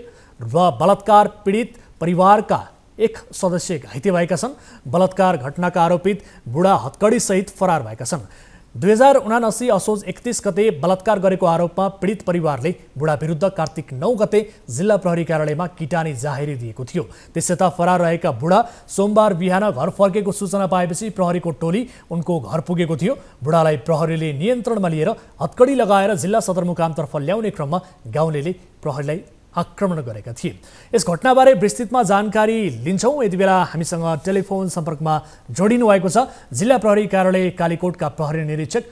र बलात्कार पीडित परिवारका एक सदस्य घाइते भएका छन्। बलात्कार घटनाका आरोपित बुढा हत्कडी सहित फरार भएका छन्। 2079 असोज 31 गते बलात्कार गरेको आरोपमा पीडित परिवारले बुढा विरुद्ध कार्तिक 9 गते जिल्ला प्रहरी कार्यालयमा किटानी जाहेरी दिएको थियो। त्यसयता फरार रहेका बुढा सोमबार बिहान घर फर्केको सूचना पाएपछि प्रहरीको टोली उनको घर पुगेको थियो। बुढालाई प्रहरीले नियन्त्रणमा लिएर हत्कडी लगाएर जिल्ला सदरमुकामतर्फ ल्याउने क्रममा गाउँलेले प्रहरीलाई आक्रमण गरेका थिए। यस घटनाबारे विस्तृतमा जानकारी लिन्छौँ। यति बेला हामीसँग टेलिफोन सम्पर्कमा जोडिनु भएको छ जिल्ला प्रहरी कार्यालय कालीकोटका प्रहरी निरीक्षक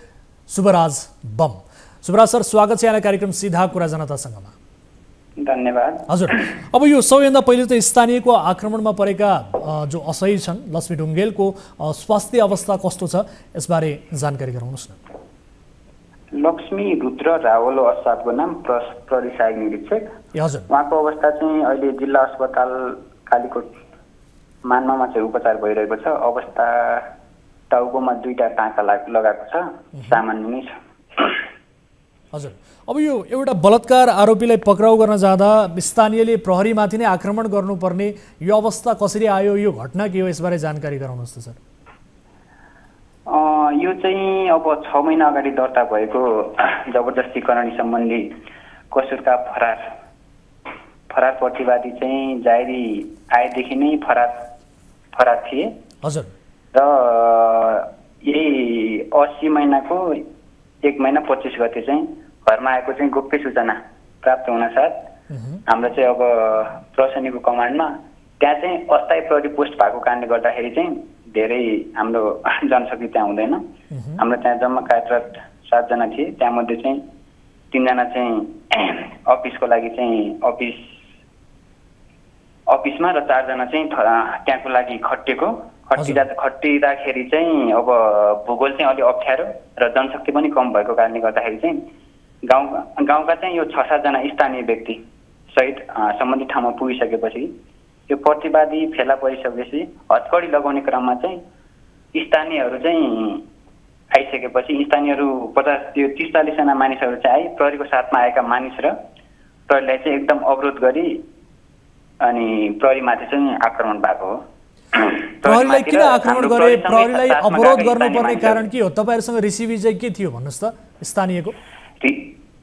शुभराज बम। शुभराज सर, स्वागत छ यहाँलाई कार्यक्रम सीधा कुरा जनतासँगमा। धन्यवाद। हजुर, अब यो सबैभन्दा पहिले त स्थानीयको आक्रमणमा परेका जो असही छन् लक्ष्मी ढुङ्गेलको स्वास्थ्य अवस्था कस्तो छ, यसबारे जानकारी गराउनुहोस् न। लक्ष्मी रुद्र रावल असादको नाम, प्रहरी सहायक निरीक्षक। उहाँको अवस्था चाहिँ अहिले जिल्ला अस्पताल कालीकोट मान्मामा चाहिँ उपचार भइरहेको छ। अवस्था टाउकोमा 2टा टाँका लगाएको छ, सामान्य नै छ। हजुर, अब यो एउटा बलात्कार आरोपीलाई पक्राउ गर्न जाँदा स्थानीयले प्रहरीमाथि नै आक्रमण गर्नुपर्ने यो अवस्था कसरी आयो, यो घटना के हो, यसबारे जानकारी गराउनुहोस् त सर। यो चाहिँ अब 6 महिना अगाडि दर्ता भएको जबरजस्तीकरण सम्बन्धी कसुरका फरार प्रतिवादी चाहिँ जाहेरी आएदेखि नै फरार थिए। हजुर। र यही 80 महिनाको 1 महिना 25 गते चाहिँ घरमा आएको चाहिँ गोप्य सूचना प्राप्त हुनसाथ हाम्रो चाहिँ अब प्रशासनिकको कमान्डमा त्यहाँ चाहिँ अस्थायी प्रहरी पोस्ट भएको कारणले गर्दाखेरि चाहिँ धेरै हाम्रो जनशक्ति त्यहाँ हुँदैन। हाम्रो त्यहाँ जम्मा कार्यरत 7 जना थिए, त्यहाँमध्ये चाहिँ 3 जना चाहिँ अफिसको लागि चाहिँ अफिसमा र 4 जना चाहिँ त्यहाँको लागि खटिँदाखेरि चाहिँ अब भूगोल चाहिँ अलि अप्ठ्यारो र जनशक्ति पनि कम भएको कारणले गर्दाखेरि चाहिँ गाउँका चाहिँ यो 6-7 जना स्थानीय व्यक्ति सहित सम्बन्धित ठाउँमा पुगिसकेपछि यो प्रतिवादी फेला परिसकेपछि हत्कडी लगाउने क्रममा चाहिँ स्थानीयहरू चाहिँ आइसकेपछि स्थानीयहरू 30-40 जना मानिसहरू चाहिँ आए। प्रहरीको साथमा आएका मानिस र प्रहरीलाई चाहिँ एकदम अवरोध गरी अनि प्रहरीमाथि चाहिँ आक्रमण भएको हो। प्रहरीलाई किन आक्रमण गरे, प्रहरीलाई अवरोध गर्नुपर्ने कारण के हो? तपाईँहरूसँग रिसिभी चाहिँ के थियो भन्नुहोस् त स्थानीयको?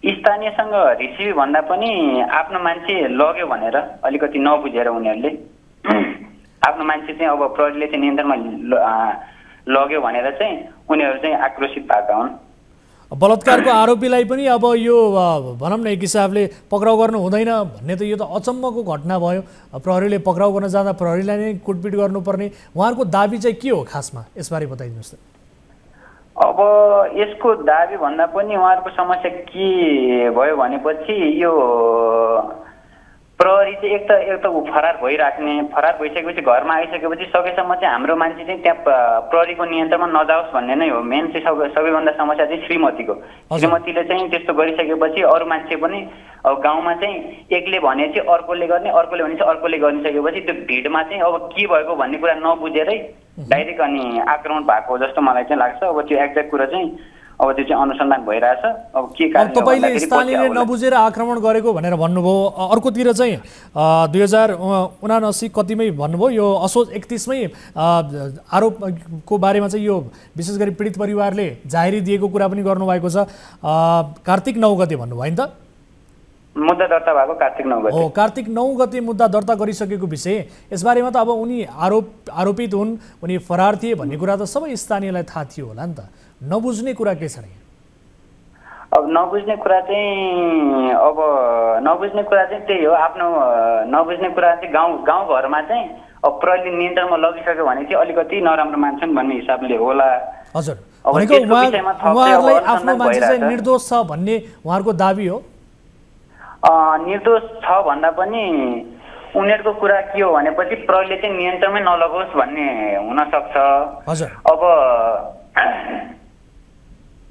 स्थानीयसँग रिसिभी भन्दा पनि आफ्नो मान्छे लग्यो भनेर अलिकति नबुझेर उनीहरूले आफ्नो मान्छे चाहिँ अब प्रहरीले चाहिँ नियन्त्रणमा लग्यो भनेर चाहिँ उनीहरू चाहिँ आक्रोशित भएका हुन्। बलात्कारको आरोपीलाई पनि अब यो भनौँ न एक हिसाबले पक्राउ गर्नु हुँदैन भन्ने त यो त अचम्मको घटना भयो। प्रहरीले पक्राउ गर्न जाँदा प्रहरीलाई नै कुटपिट गर्नुपर्ने उहाँहरूको दाबी चाहिँ के हो खासमा, यसबारे बताइदिनुहोस् त। अब यसको दाबी भन्दा पनि उहाँहरूको समस्या के भयो भनेपछि यो प्रहरी चाहिँ एक त ऊ फरार भइसकेपछि घरमा आइसकेपछि सकेसम्म चाहिँ हाम्रो मान्छे चाहिँ त्यहाँ प्रहरीको नियन्त्रणमा नजाओस् भन्ने नै हो। मेन चाहिँ सबैभन्दा समस्या चाहिँ श्रीमतीले चाहिँ त्यस्तो गरिसकेपछि अरू मान्छे पनि अब गाउँमा चाहिँ एकले भने चाहिँ अर्कोले गर्ने, अर्कोले भने चाहिँ अर्कोले गरिसकेपछि त्यो भिडमा चाहिँ अब के भएको भन्ने कुरा नबुझेरै डाइरेक्ट अनि आक्रमण भएको जस्तो मलाई चाहिँ लाग्छ। अब त्यो एक्ज्याक्ट कुरा चाहिँ अब त्यो चाहिँ अनुसन्धान भइरहेछ। अब के कारण तपाईले स्थानीयले नबुझेर आक्रमण गरेको भनेर भन्नुभयो, अर्कोतिर चाहिँ 2079 कतिमै भन्नुभयो यो असोज 31 मै आरोपको बारेमा चाहिँ यो विशेष गरी पीडित परिवारले जाहेरी दिएको कुरा पनि गर्नुभएको छ। कार्तिक 9 गते भन्नुभयो नि त? मुद्दा दर्ता भएको कार्तिक 9 गते। हो, कार्तिक 9 गते मुद्दा दर्ता गरिसकेको विषय, यसबारेमा त अब उनी आरोपित हुन्, उनी फरार थिए भन्ने कुरा त सबै स्थानीयलाई थाहा थियो होला नि त। नबुझ्ने कुरा के छ र? अब नबुझ्ने कुरा चाहिँ त्यही हो। आफ्नो नबुझ्ने कुरा चाहिँ गाउँघरमा चाहिँ अब प्रहरीले नियन्त्रणमा लगिसक्यो भने चाहिँ अलिकति नराम्रो मान्छन् भन्ने हिसाबले होला। हजुर, भनेको उहाँहरूलाई आफ्नो मान्छे चाहिँ निर्दोष छ भन्ने उहाँहरूको दाबी हो? निर्दोष छ भन्दा पनि उनीहरूको कुरा के हो भनेपछि प्रहरीले चाहिँ नियन्त्रणमै नलगोस् भन्ने हुनसक्छ। हजुर, अब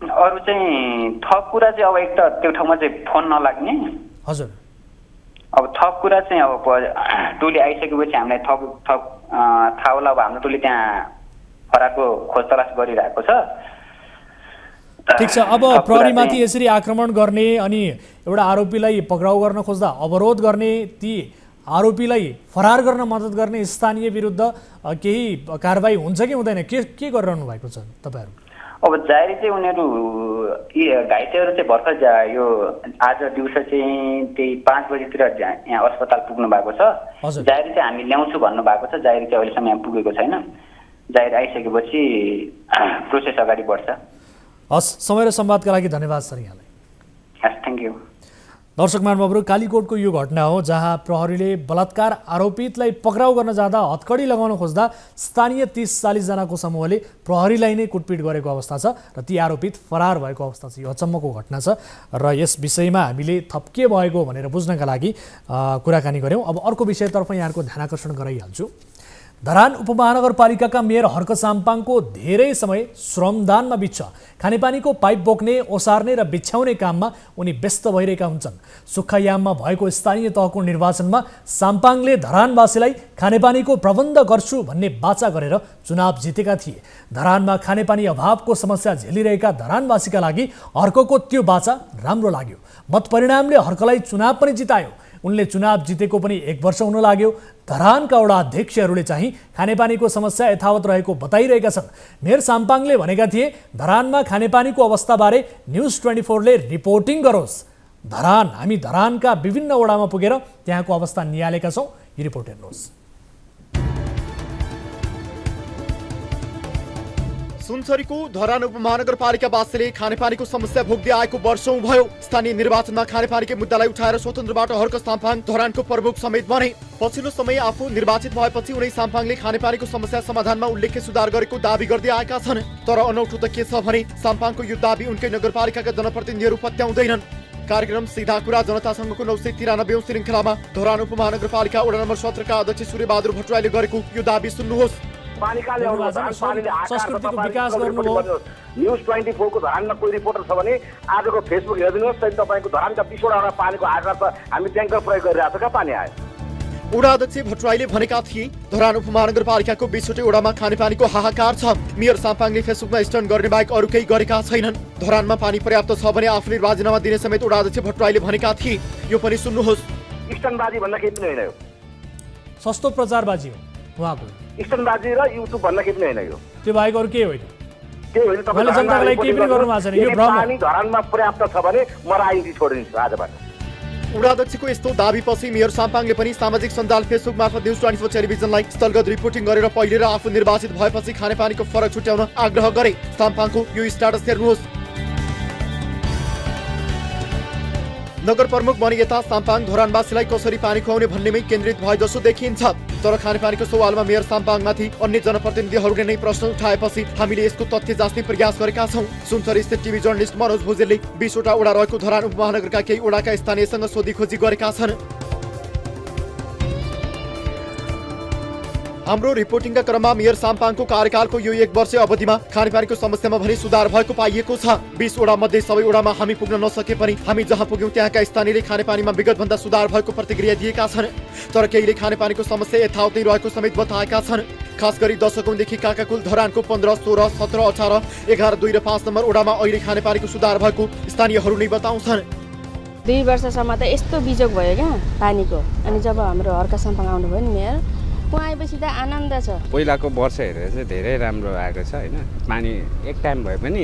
अरू चाहिँ थप कुरा चाहिँ अब एक त त्यो ठाउँमा चाहिँ फोन नलाग्ने। हजुर, अब थप कुरा चाहिँ अब टोली आइसकेपछि हामीलाई थप थाहा होला। अब हाम्रो टोली त्यहाँ फरारको खोज तलास गरिरहेको छ। ठिक छ, अब प्रहरीमाथि यसरी आक्रमण गर्ने अनि एउटा आरोपीलाई पक्राउ गर्न खोज्दा अवरोध गर्ने, ती आरोपीलाई फरार गर्न मद्दत गर्ने स्थानीय विरुद्ध केही कारबाही हुन्छ कि हुँदैन? के गरिरहनु भएको छ तपाईँहरू? अब जाहेरी चाहिँ उनीहरू घाइतेहरू चाहिँ भर्खर यो आज दिउँसो चाहिँ त्यही 5 बजीतिर यहाँ अस्पताल पुग्नु भएको छ। जाहेरी चाहिँ हामी ल्याउँछु भन्नुभएको छ। जाहेरी चाहिँ अहिलेसम्म यहाँ पुगेको छैन। जाहेरी आइसकेपछि प्रोसेस अगाडि बढ्छ। हस्, समय र संवादका लागि धन्यवाद सर यहाँलाई। हस्, थ्याङ्क यू। दर्शक महानुभावहरू, कालीकोटको यो घटना हो जहाँ प्रहरीले बलात्कार आरोपितलाई पक्राउ गर्न जाँदा हतकडी लगाउन खोज्दा स्थानीय 30-40 जनाको समूहले प्रहरीलाई नै कुटपिट गरेको अवस्था छ र ती आरोपित फरार भएको अवस्था छ। यो अचम्मको घटना छ र यस विषयमा हामीले थप के भएको भनेर बुझ्नका लागि कुराकानी गऱ्यौँ। अब अर्को विषयतर्फ यहाँहरूको ध्यान आकर्षण गराइहाल्छु। धरान उपमहानगरपालिकाका मेयर हर्क साम्पाङको धेरै समय श्रमदानमा बित्छ। खानेपानीको पाइप बोक्ने, ओसार्ने र बिछ्याउने काममा उनी व्यस्त भइरहेका हुन्छन्। सुक्खायाममा भएको स्थानीय तहको निर्वाचनमा साम्पाङले धरानवासीलाई खानेपानीको प्रबन्ध गर्छु भन्ने बाचा गरेर चुनाव जितेका थिए। धरानमा खानेपानी अभावको समस्या झेलिरहेका धरानवासीका लागि हर्कको त्यो बाचा राम्रो लाग्यो। मतपरिणामले हर्कलाई चुनाव पनि जितायो। उनले चुनाव जितेको पनि 1 वर्ष हुन लाग्यो। धरानका वडा अध्यक्षहरूले चाहिँ खानेपानीको समस्या यथावत रहेको बताइरहेका छन्। मेयर साम्पाङले भनेका थिए धरानमा खानेपानीको अवस्थाबारे न्युज 24 ले रिपोर्टिङ गरोस्। हामी धरानका विभिन्न वडामा पुगेर त्यहाँको अवस्था निहालेका छौँ। यो रिपोर्ट हेर्नुहोस्। सुनसरीको धरान उपमहानगरपालिकावासीले खानेपानीको समस्या भोग्दै आएको वर्षौं भयो। स्थानीय निर्वाचनमा खानेपानीकै मुद्दालाई उठाएर स्वतन्त्रबाट हर्क साम्पाङ धरानको प्रमुख समेत बने। पछिल्लो समय आफू निर्वाचित भएपछि उनी साम्पाङले खानेपानीको समस्या समाधानमा उल्लेख्य सुधार गरेको दावी गर्दै आएका छन्। तर अनौठो त के छ भने साम्पाङको यो दावी उनकै नगरपालिकाका जनप्रतिनिधिहरू पत्याउँदैनन्। कार्यक्रम सीधा कुरा जनतासँगको 993औं श्रृङ्खलामा धरान उपमहानगरपालिका वडा नम्बर 17 का अध्यक्ष सूर्यबहादुर भट्टराईले गरेको यो दावी सुन्नुहोस्। न्युज 24 को धरानमा कोही रिपोर्टर छ भने आजको फेसबुक हेरिदिनुहोस्। त्यही तपाईँको धरानका 20 वटा पानीको आधार छ। हामी ट्याङ्कर प्रयोग गरिरहेको छ। कहाँ पानी आयो? वडा अध्यक्ष भट्टराईले भनेका थिए धरान उपमहानगरपालिकाको 20 वटामा खानेपानीको हाहाकार छ। मेयर साम्पाङले फेसबुकमा स्टन गर्ने बाहेक अरू केही गरेका छैनन्। धरानमा पानी पर्याप्त छ भने आफूले राजीनामा दिने समेत वडा अध्यक्ष भट्टराईले भनेका थिए। यो पनि सुन्नुहोस्। स्टनबाजी भन्दा केही पनि होइन। यो सस्तो प्रचारबाजी हो उहाँको। स्टनबाजी र युट्युब भन्दा केही पनि होइन। यो त्यो बाहेक अरू के होइन? केही होइन। तपाईँले जनतालाई केही पनि गर्नु भएको छैन। यो भ्रम हो। पानी धरानमा पर्याप्त छ भने म राजनीति छोडिदिन्छु आजबाट। वडा अध्यक्षको यस्तो दाबीपछि मेयर साम्पाङले पनि सामाजिक सञ्जाल फेसबुक मार्फत न्युज 24 टेलिभिजनलाई स्थलगत रिपोर्टिङ गरेर पहिले र आफू निर्वाचित भएपछि खानेपानीको फरक छुट्याउन आग्रह गरे। साम्पाङको यो स्ट्याटस हेर्नुहोस्। नगर प्रमुख बने यता साम्पाङ धरानवासीलाई कसरी पानी खुवाउने भन्नेमै केन्द्रित भए जसो देखिन्छ। तर खानेपानीको सवालमा मेयर साम्पाङमाथि अन्य जनप्रतिनिधिहरूले नै प्रश्न उठाएपछि हामीले यसको तथ्य जाँच्ने प्रयास गरेका छौँ। सुनसरी स्थित टिभी जर्नलिस्ट मनोज भुजेलले 20 वटा वडा रहेको धरान उपमहानगरका केही वडाका स्थानीयसँग सोधीखोजी गरेका छन्। हाम्रो रिपोर्टिङका क्रममा मेयर साम्पाङको कार्यकालको यो 1 वर्ष अवधिमा खानेपानीको समस्यामा भने सुधार भएको पाइएको छ। 20 वडा मध्ये सबै वडामा हामी पुग्न नसके पनि हामी जहाँ पुग्यौं त्यहाँका स्थानीयले खानेपानीमा विगतभन्दा सुधार भएको प्रतिक्रिया दिएका छन्। तर केहीले खानेपानीको समस्या यथावत नै रहेको समेत बताएका छन्। खास गरी दशकौंदेखि काकाकुल धरानको 15, 16, 17, 18, 11, 2 र 5 नम्बर वडामा अहिले खानेपानीको सुधार भएको स्थानीयहरू नै बताउँछन्। 2 वर्षसम्म त यस्तो बिजोग भयो क्या पानीको। अनि जब हाम्रो हर्क साम्पाङ आउनुभयो नि मेयर, उहाँ आएपछि त आनन्द छ। पहिलाको वर्ष हेरेर चाहिँ धेरै राम्रो आएको छ हैन। पानी एक टाइम भए पनि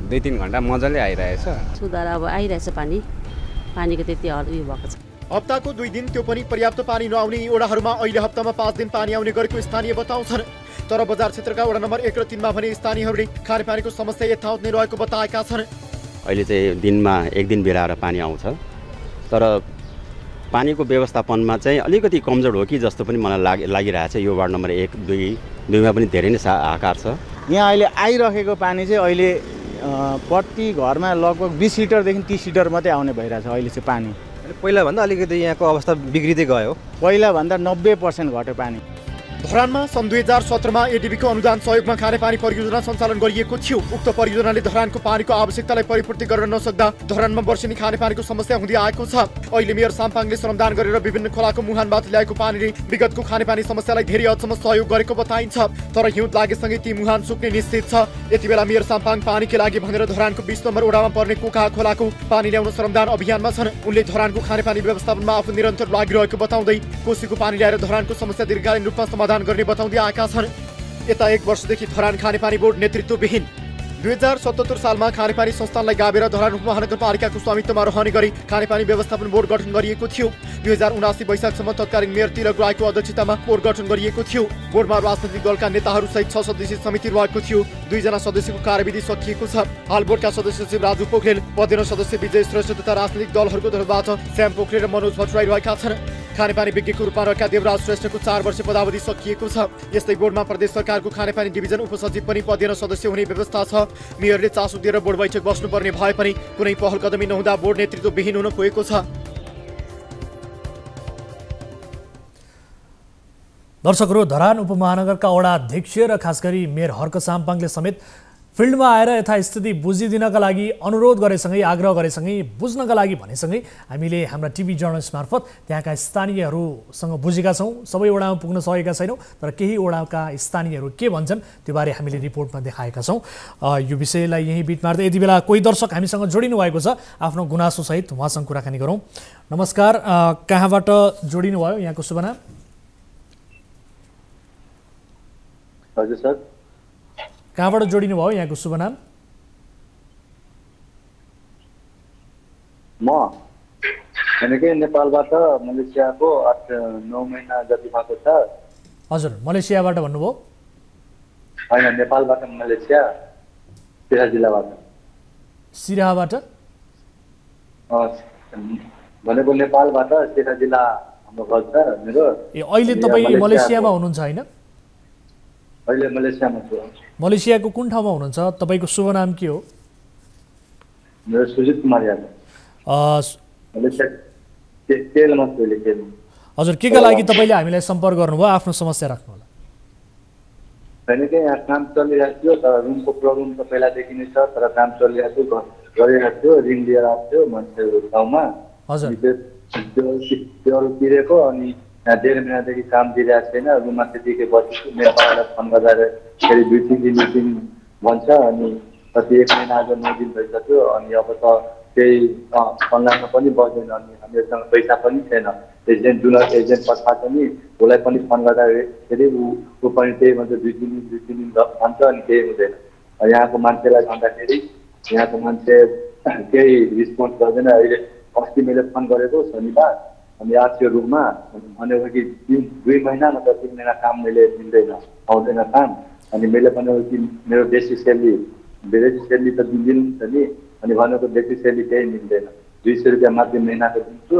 2-3 घण्टा मजाले आइरहेछ। सुधार अब आइरहेछ पानीको त्यति उयो भएको छ। हप्ताको 2 दिन त्यो पनि पर्याप्त पानी नआउने यी वडाहरूमा अहिले हप्तामा 5 दिन पानी आउने गरेको स्थानीय बताउँछन्। तर बजार क्षेत्रका वडा नम्बर 1 र 3 मा भने स्थानीयहरूले खानेपानीको समस्या यथावत नै रहेको बताएका छन्। अहिले चाहिँ दिनमा 1 दिन बिराएर पानी आउँछ, तर पानीको व्यवस्थापनमा चाहिँ अलिकति कमजोर हो कि जस्तो पनि मलाई लागिरहेछ। यो वार्ड नम्बर 1, 2 मा पनि धेरै नै आकार छ। यहाँ अहिले आइरहेको पानी चाहिँ अहिले प्रति घरमा लगभग 20 लिटरदेखि 30 लिटर मात्रै आउने भइरहेछ अहिले चाहिँ पानी। पहिलाभन्दा अलिकति यहाँको अवस्था बिग्रिँदै गयो। पहिलाभन्दा 90% घट्यो पानी। धरानमा सन् 2017 मा एडीबीको अनुदान सहयोगमा खानेपानी परियोजना सञ्चालन गरिएको थियो। उक्त परियोजनाले धरानको पानीको आवश्यकतालाई परिपूर्ति गर्न नसक्दा धरानमा वर्षेनी खानेपानीको समस्या हुँदै आएको छ। अहिले मेयर साम्पाङले श्रमदान गरेर विभिन्न खोलाको मुहानबाट ल्याएको पानीले विगतको खानेपानी समस्यालाई धेरै हदसम्म सहयोग गरेको बताइन्छ। तर हिउँद लागेसँगै ती मुहान सुक्ने निश्चित छ। यति बेला मेयर साम्पाङ पानीकै लागि भनेर धरानको 20 नम्बर वडामा पर्ने कोका खोलाको पानी ल्याउन श्रमदान अभियानमा छन्। उनले धरानको खानेपानी व्यवस्थापनमा आफू निरन्तर लागिरहेको बताउँदै कोसीको पानी ल्याएर धरानको समस्या दीर्घकालीन रूपमा समाधान गर्ने बताउँदै आएका छन्। यता 1 वर्षदेखि धरान खानेपानी बोर्ड नेतृत्वविहीन। 2077 सालमा खानेपानी संस्थानलाई गाभेर धरान उपमहानगरपालिकाको स्वामित्वमा रहने गरी खानेपानी व्यवस्थापन बोर्ड गठन गरिएको थियो। 2079 वैशाखसम्म तत्कालीन मेयर तिलक राईको अध्यक्षतामा बोर्ड गठन गरिएको थियो। बोर्डमा राजनैतिक दलका नेताहरू सहित 6 सदस्यीय समिति रहेको थियो। 2 जना सदस्यको कार्यविधि सकिएको छ। हाल बोर्डका सदस्य सचिव राजु पोखरेल, पदेन सदस्य विजय श्रेष्ठ तथा राजनैतिक दलहरूको तर्फबाट श्याम पोखरेल र मनोज भट्टराई रहेका छन्। खानेपानी विज्ञको रूपमा रहेका देवराज श्रेष्ठको 4 वर्ष पदावधि सकिएको छ। यस्तै बोर्डमा प्रदेश सरकारको खानेपानी डिभिजन उपसचिव पनि पदेन सदस्य हुने व्यवस्था छ। मेयरले चासो दिएर बोर्ड बैठक बस्नुपर्ने भए पनि कुनै पहल कदमी नहुँदा बोर्ड नेतृत्वविहीन हुन पुगेको छ। दर्शकहरू, धरान उपमहानगरका वडा अध्यक्ष र खास गरी मेयर हर्क साम्पाङले समेत फिल्डमा आएर यथास्थिति बुझिदिनका लागि अनुरोध गरेसँगै आग्रह गरेसँगै बुझ्नका लागि भनेसँगै हामीले हाम्रा टिभी जर्नलिस्ट मार्फत त्यहाँका स्थानीयहरूसँग बुझेका छौँ। सबै वडामा पुग्न सकेका छैनौँ, तर केही वडाका स्थानीयहरू के भन्छन् त्यो बारे हामीले रिपोर्टमा देखाएका छौँ। यो विषयलाई यहीँ बिट मार्दै यति बेला कोही दर्शक हामीसँग जोडिनु भएको छ। आफ्नो गुनासोसहित उहाँसँग कुराकानी गरौँ। नमस्कार, कहाँबाट जोडिनु भयो? यहाँको शुभ नाम? हजुर सर। कहाँबाट जोडिनु भयो? यहाँको शुभ नाम? म नेपालबाट मलेसियाको 8-9 महिना जति भएको छ। हजुर, मलेसियाबाट भन्नुभयो? होइन, नेपालबाट मलेसिया, सिराहा जिल्लाबाट। सिराहाबाट? भनेको नेपालबाट सिराहा जिल्ला हाम्रो घर छ मेरो। अहिले तपाईँ मलेसियामा हुनुहुन्छ होइन? अहिले मलेसियामा छु। मलेसियाको कुन ठाउँमा हुनुहुन्छ? तपाईँको शुभ नाम के हो? मेरो सुजित कुमार यादव। मलेसिया केलमा छु अहिले। हजुर, के का लागि तपाईँले हामीलाई सम्पर्क गर्नुभयो? आफ्नो समस्या राख्नु होला। होइन कि यहाँ काम चलिरहेको थियो, तर रुमको प्रब्लम त पहिलादेखि नै छ, तर काम चलिरहेको थियो, गरिरहेको थियो, ऋण लिएर आएको थियो मान्छेहरू गाउँमा। हजुर, त्यो तिरेको अनि यहाँ 1.5 महिनादेखि काम दिइरहेको छैन। रुममा त्यतिकै बसेको। मेरो पालालाई फोन गर्दा फेरि 2-3 दिन भन्छ अनि कति 1 महिना आज 9 दिन भइसक्यो। अनि अब त केही अनलाइनमा पनि बस्दैन अनि हामीहरूसँग पैसा पनि छैन। एजेन्ट जुन एजेन्ट पठाएको नि उसलाई पनि फोन गर्दाखेरि ऊ पनि त्यही भन्छ 2-3 दिन भन्छ अनि केही हुँदैन। यहाँको मान्छेलाई भन्दाखेरि यहाँको मान्छे केही रिस्पोन्स गर्दैन। अहिले अस्ति मैले फोन गरेको शनिबार अनि आज यो रुममा भनेको कि 2 महिना नत्र 3 महिना काम मैले दिँदैन, आउँदैन काम। अनि मैले भनेको कि मेरो बेसी सेलेरी त दिनुहुन्छ नि, अनि भनेको बेसी सेलेरी केही मिल्दैन, 200 रुपियाँ मात्रै महिनाको दिन्छु।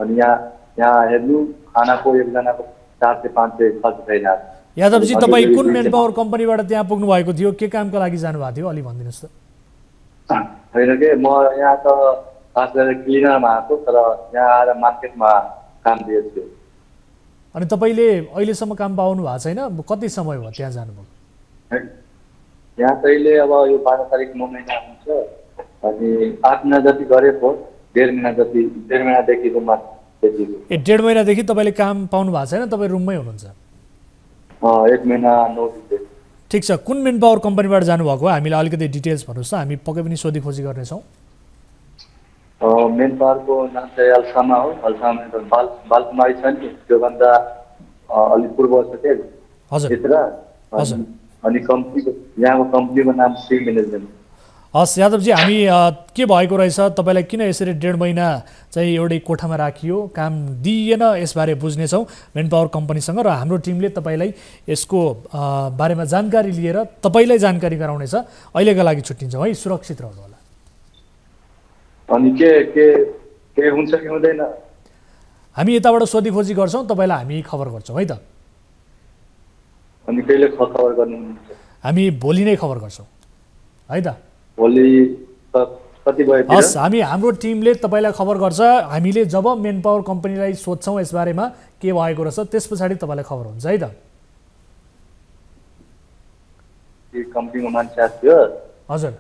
अनि यहाँ हेर्नु खानाको एकजनाको 400 से 500 खर्च भइरहेको छ। यादवजी, तपाईँ कुन मेन पावर कम्पनीबाट त्यहाँ पुग्नु भएको थियो? के कामको लागि जानुभएको थियो? अलि भनिदिनुहोस् त। होइन कि म यहाँ त खास गरेर क्लिनरमा आएको, तर यहाँ आएर मार्केटमा काम दिएको छु। अनि तपाईँले अहिलेसम्म काम पाउनु भएको छैन? कति समय भयो त्यहाँ जानुभयो? यहाँ कहिले अब यो 12 तारिक 9 महिना हुन्छ अनि 8 महिना जति गरेको 1.5 महिनादेखि रुममा त्यतिको। 1.5 महिनादेखि तपाईँले काम पाउनु भएको छैन, तपाईँ रुममै हुनुहुन्छ? 1 महिना 9 दिन। ठिक छ, कुन मेन पावर कम्पनीबाट जानुभएको हो हामीलाई अलिकति डिटेल्स भन्नुहोस् त, हामी पक्कै पनि सोधीखोजी गर्नेछौँ। मेन पावरको नाम चाहिँ अल्सामा हो। अल्सामा बालकुमारी छ नि, त्योभन्दा अलिक पूर्व छ त्यो। हजुर। अनि कम्पनीको यहाँको कम्पनीको नाम सी म्यानेजमेन्ट। हस् यादवजी, हामी के भएको रहेछ तपाईँलाई किन यसरी 1.5 महिना चाहिँ एउटै कोठामा राखियो, काम दिइएन, यसबारे बुझ्नेछौँ मेन पावर कम्पनीसँग र हाम्रो टिमले तपाईँलाई यसको बारेमा जानकारी लिएर तपाईँलाई जानकारी गराउनेछ। अहिलेका लागि छुट्टिन्छौँ है, सुरक्षित रहनु होला। अनि के हुन्छ कि हुँदैन हामी यताबाट सोधीखोजी गर्छौँ, तपाईँलाई हामी खबर गर्छौँ है त। अनि कहिले खबर गर्नुहुन्छ? हामी भोलि नै खबर गर्छौँ है त। भोलि कति बजे? हस्, हाम्रो टिमले तपाईँलाई खबर गर्छ। हामीले जब मेन पावर कम्पनीलाई सोध्छौँ यसबारेमा के भएको रहेछ त्यस पछाडि तपाईँलाई खबर हुन्छ है त। कम्पनीको मान्छे आयो? हजुर।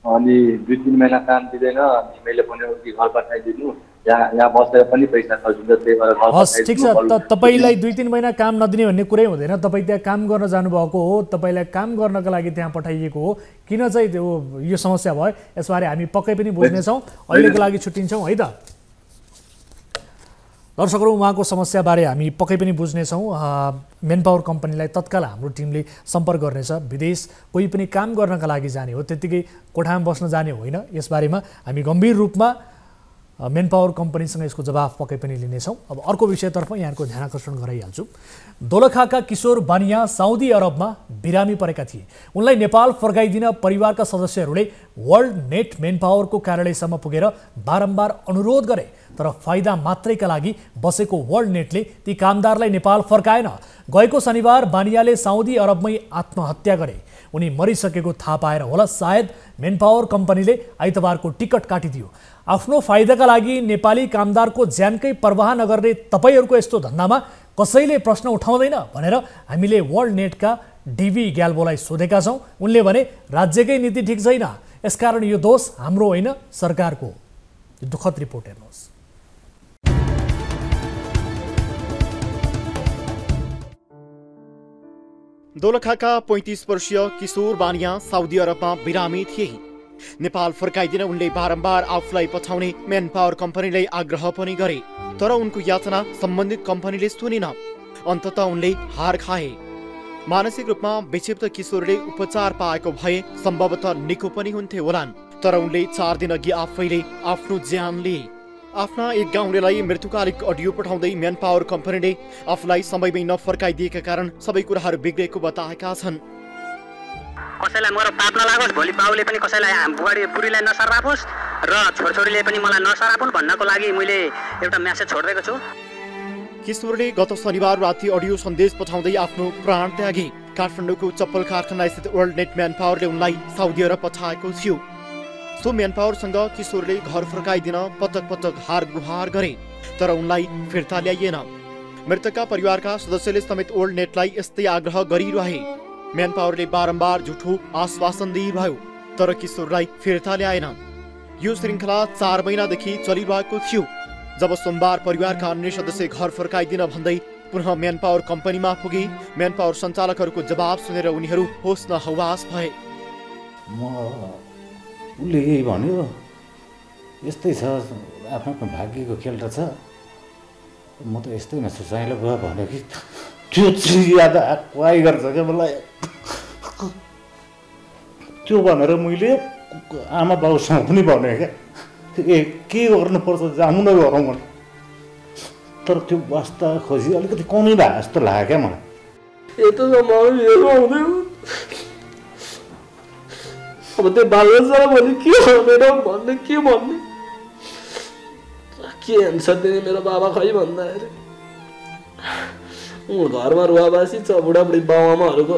अनि 2-3 महिना काम दिँदैन अनि मैले भन्यो कि घर पठाइदिनु, यहाँ बसेर पनि पैसा खर्च हुन्छ, त्यही भएर घर हस् ठिक छ। तपाईँलाई 2-3 महिना काम नदिने भन्ने कुरै हुँदैन। तपाईँ त्यहाँ काम गर्न जानुभएको हो, तपाईँलाई काम गर्नका लागि त्यहाँ पठाइएको हो, किन चाहिँ त्यो यो समस्या भयो यसबारे हामी पक्कै पनि बुझ्नेछौँ। अहिलेको लागि छुट्टिन्छौँ है त। दर्शकहरू, उहाँको समस्याबारे हामी पक्कै पनि बुझ्नेछौँ। मेन पावर कम्पनीलाई तत्काल हाम्रो टिमले सम्पर्क गर्नेछ। विदेश कोही पनि काम गर्नका लागि जाने हो, त्यत्तिकै कोठामा बस्न जाने होइन। यसबारेमा हामी गम्भीर रूपमा मेन पावर कम्पनीसँग यसको जवाफ पक्कै पनि लिनेछौँ। अब अर्को विषयतर्फ यहाँको ध्यान आकर्षण गराइहाल्छु। दोलखाका किशोर बानिया साउदी अरबमा बिरामी परेका थिए। उनलाई नेपाल फर्काइदिन परिवारका सदस्यहरूले वर्ल्ड नेट मेन पावरको कार्यालयसम्म पुगेर बारम्बार अनुरोध गरे, तर फाइदा मात्रैका लागि बसेको वर्ल्ड नेटले ती कामदारलाई नेपाल फर्काएन। गएको शनिबार बानियाले साउदी अरबमै आत्महत्या गरे। उनी मरिसकेको थाहा पाएर होला सायद मेन पावर कम्पनीले आइतबारको टिकट काटिदियो। आफ्नो फाइदाका लागि नेपाली कामदारको ज्यानकै परवाह नगर्ने तपाईँहरूको यस्तो धन्दामा कसैले प्रश्न उठाउँदैन भनेर हामीले वर्ल्ड नेटका डिभी ग्याल्बोलाई सोधेका छौँ। उनले भने राज्यकै नीति ठिक छैन, यसकारण यो दोष हाम्रो होइन सरकारको। दुःखद रिपोर्ट हेर्नुहोस्। दोलखाका 35 वर्षीय किशोर बानिया साउदी अरबमा बिरामी थिए। नेपाल फर्काइदिन उनले बारम्बार आफूलाई पठाउने मेन पावर कम्पनीलाई आग्रह पनि गरे, तर उनको याचना सम्बन्धित कम्पनीले सुनेन। अन्ततः उनले हार खाए। मानसिक रूपमा विक्षिप्त किशोरले उपचार पाएको भए सम्भवतः निको पनि हुन्थे होलान्, तर उनले 4 दिन अघि आफैले आफ्नो ज्यान लिए। आफ्ना एक गाउँलेलाई मृत्युकालिक अडियो पठाउँदै मेन पावर कम्पनीले आफूलाई समयमै नफर्काइदिएका कारण सबै कुराहरू बिग्रेको बताएका छन्। कसैलाई मरो पाप नलागोस्, भोलि बाउले पनि कसैलाई बुढीलाई नसरापोस् र छोरछोरीले पनि मलाई नसरापुन् भन्नको लागि मैले एउटा मेसेज छोडिदिएको छु। किशोरले गत शनिबार राति अडियो सन्देश पठाउँदै आफ्नो प्राण त्यागे। काठमाडौँको चप्पल कारखाना स्थित वर्ल्ड नेट मेन पावरले उनलाई साउदी अरब पठाएको थियो। सो मेन पावरसँग किशोरले घर फर्काइदिन पटक पटक हार गुहार गरे, तर उनलाई फिर्ता ल्याइएन। मृतकका परिवारका सदस्यले समेत वर्ल्ड नेटलाई यस्तै आग्रह गरिरहे। मेन पावरले बारम्बार झुठो आश्वासन दिइरह्यो, तर किशोरलाई फिर्ता ल्याएन। यो श्रृङ्खला 4 महिनादेखि चलिरहेको थियो, जब सोमबार परिवारका अन्य सदस्य घर फर्काइदिन भन्दै पुनः मेन पावर कम्पनीमा पुगे। मेन पावर सञ्चालकहरूको जवाब सुनेर उनीहरू होस न हवास भए। उसले यही भन्यो, यस्तै छ, आफ्नो भाग्यको खेल रहेछ, म त यस्तैमा सुसाइलो भयो भन्यो कि त्यो चाहिँ याद आइ गर्छ क्या मलाई। त्यो भनेर मैले आमा बाउसँग पनि भने क्या, के गर्नुपर्छ जाउँ न गरौँ भने, तर त्यो वास्ता खोजी अलिकति कमी भए जस्तो लाग्यो क्या मलाई। अब त्यो बालबच्चालाई भने के भन्ने के एन्सर दिने मेरो बाबा खै भन्दाखेरि घरमा रुवाबासी छ बुढाबुढी बाबुआमाहरूको।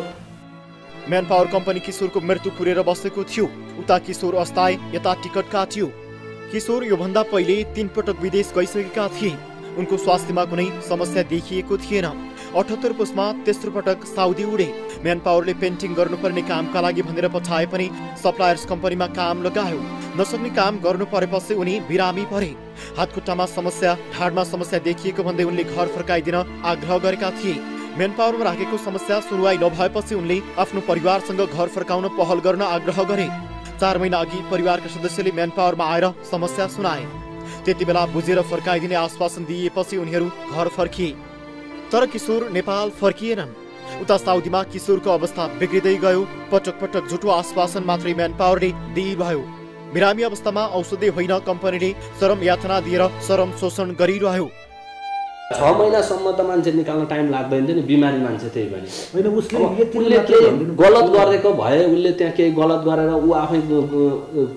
मेन पावर कम्पनी किशोरको मृत्यु कुरेर बसेको थियो। उता किशोर अस्ताए, यता टिकट काटियो। किशोर योभन्दा पहिले 3 पटक विदेश गइसकेका थिए। उनको स्वास्थ्यमा कुनै समस्या देखिएको थिएन। 78 पुसमा तेस्रो पटक साउदी उडे। म्यान पावरले पेन्टिङ गर्नुपर्ने कामका लागि भनेर पठाए पनि सप्लायर्स कम्पनीमा काम लगायो। नसक्ने काम गर्नु परेपछि उनी बिरामी परे। हातखुट्टामा समस्या, ढाडमा समस्या देखिएको भन्दै उनले घर फर्काइदिन आग्रह गरेका थिए। म्यान पावरमा राखेको समस्या सुनवाई नभएपछि उनले आफ्नो परिवारसँग घर फर्काउन पहल गर्न आग्रह गरे। 4 महिना अघि परिवारका सदस्यले म्यान पावरमा आएर समस्या सुनाए। त्यति बेला बुझेर फर्काइदिने आश्वासन दिएपछि उनीहरू घर फर्किए। तर किशोर नेपाल फर्किएनन्। उता साउदीमा किशोरको अवस्था बिग्रिँदै गयो। पटक पटक झुटो आश्वासन मात्रै म्यान पावरले दिइरह्यो। बिरामी अवस्थामा औषधि होइन, कम्पनीले चरम यातना दिएर चरम शोषण गरिरह्यो। 6 महिनासम्म त मान्छे निकाल्न टाइम लाग्दैन थियो नि, बिमारी मान्छे त्यही पनि होइन। उसले केही गलत गरेको भए, उसले त्यहाँ केही गलत गरेर ऊ आफै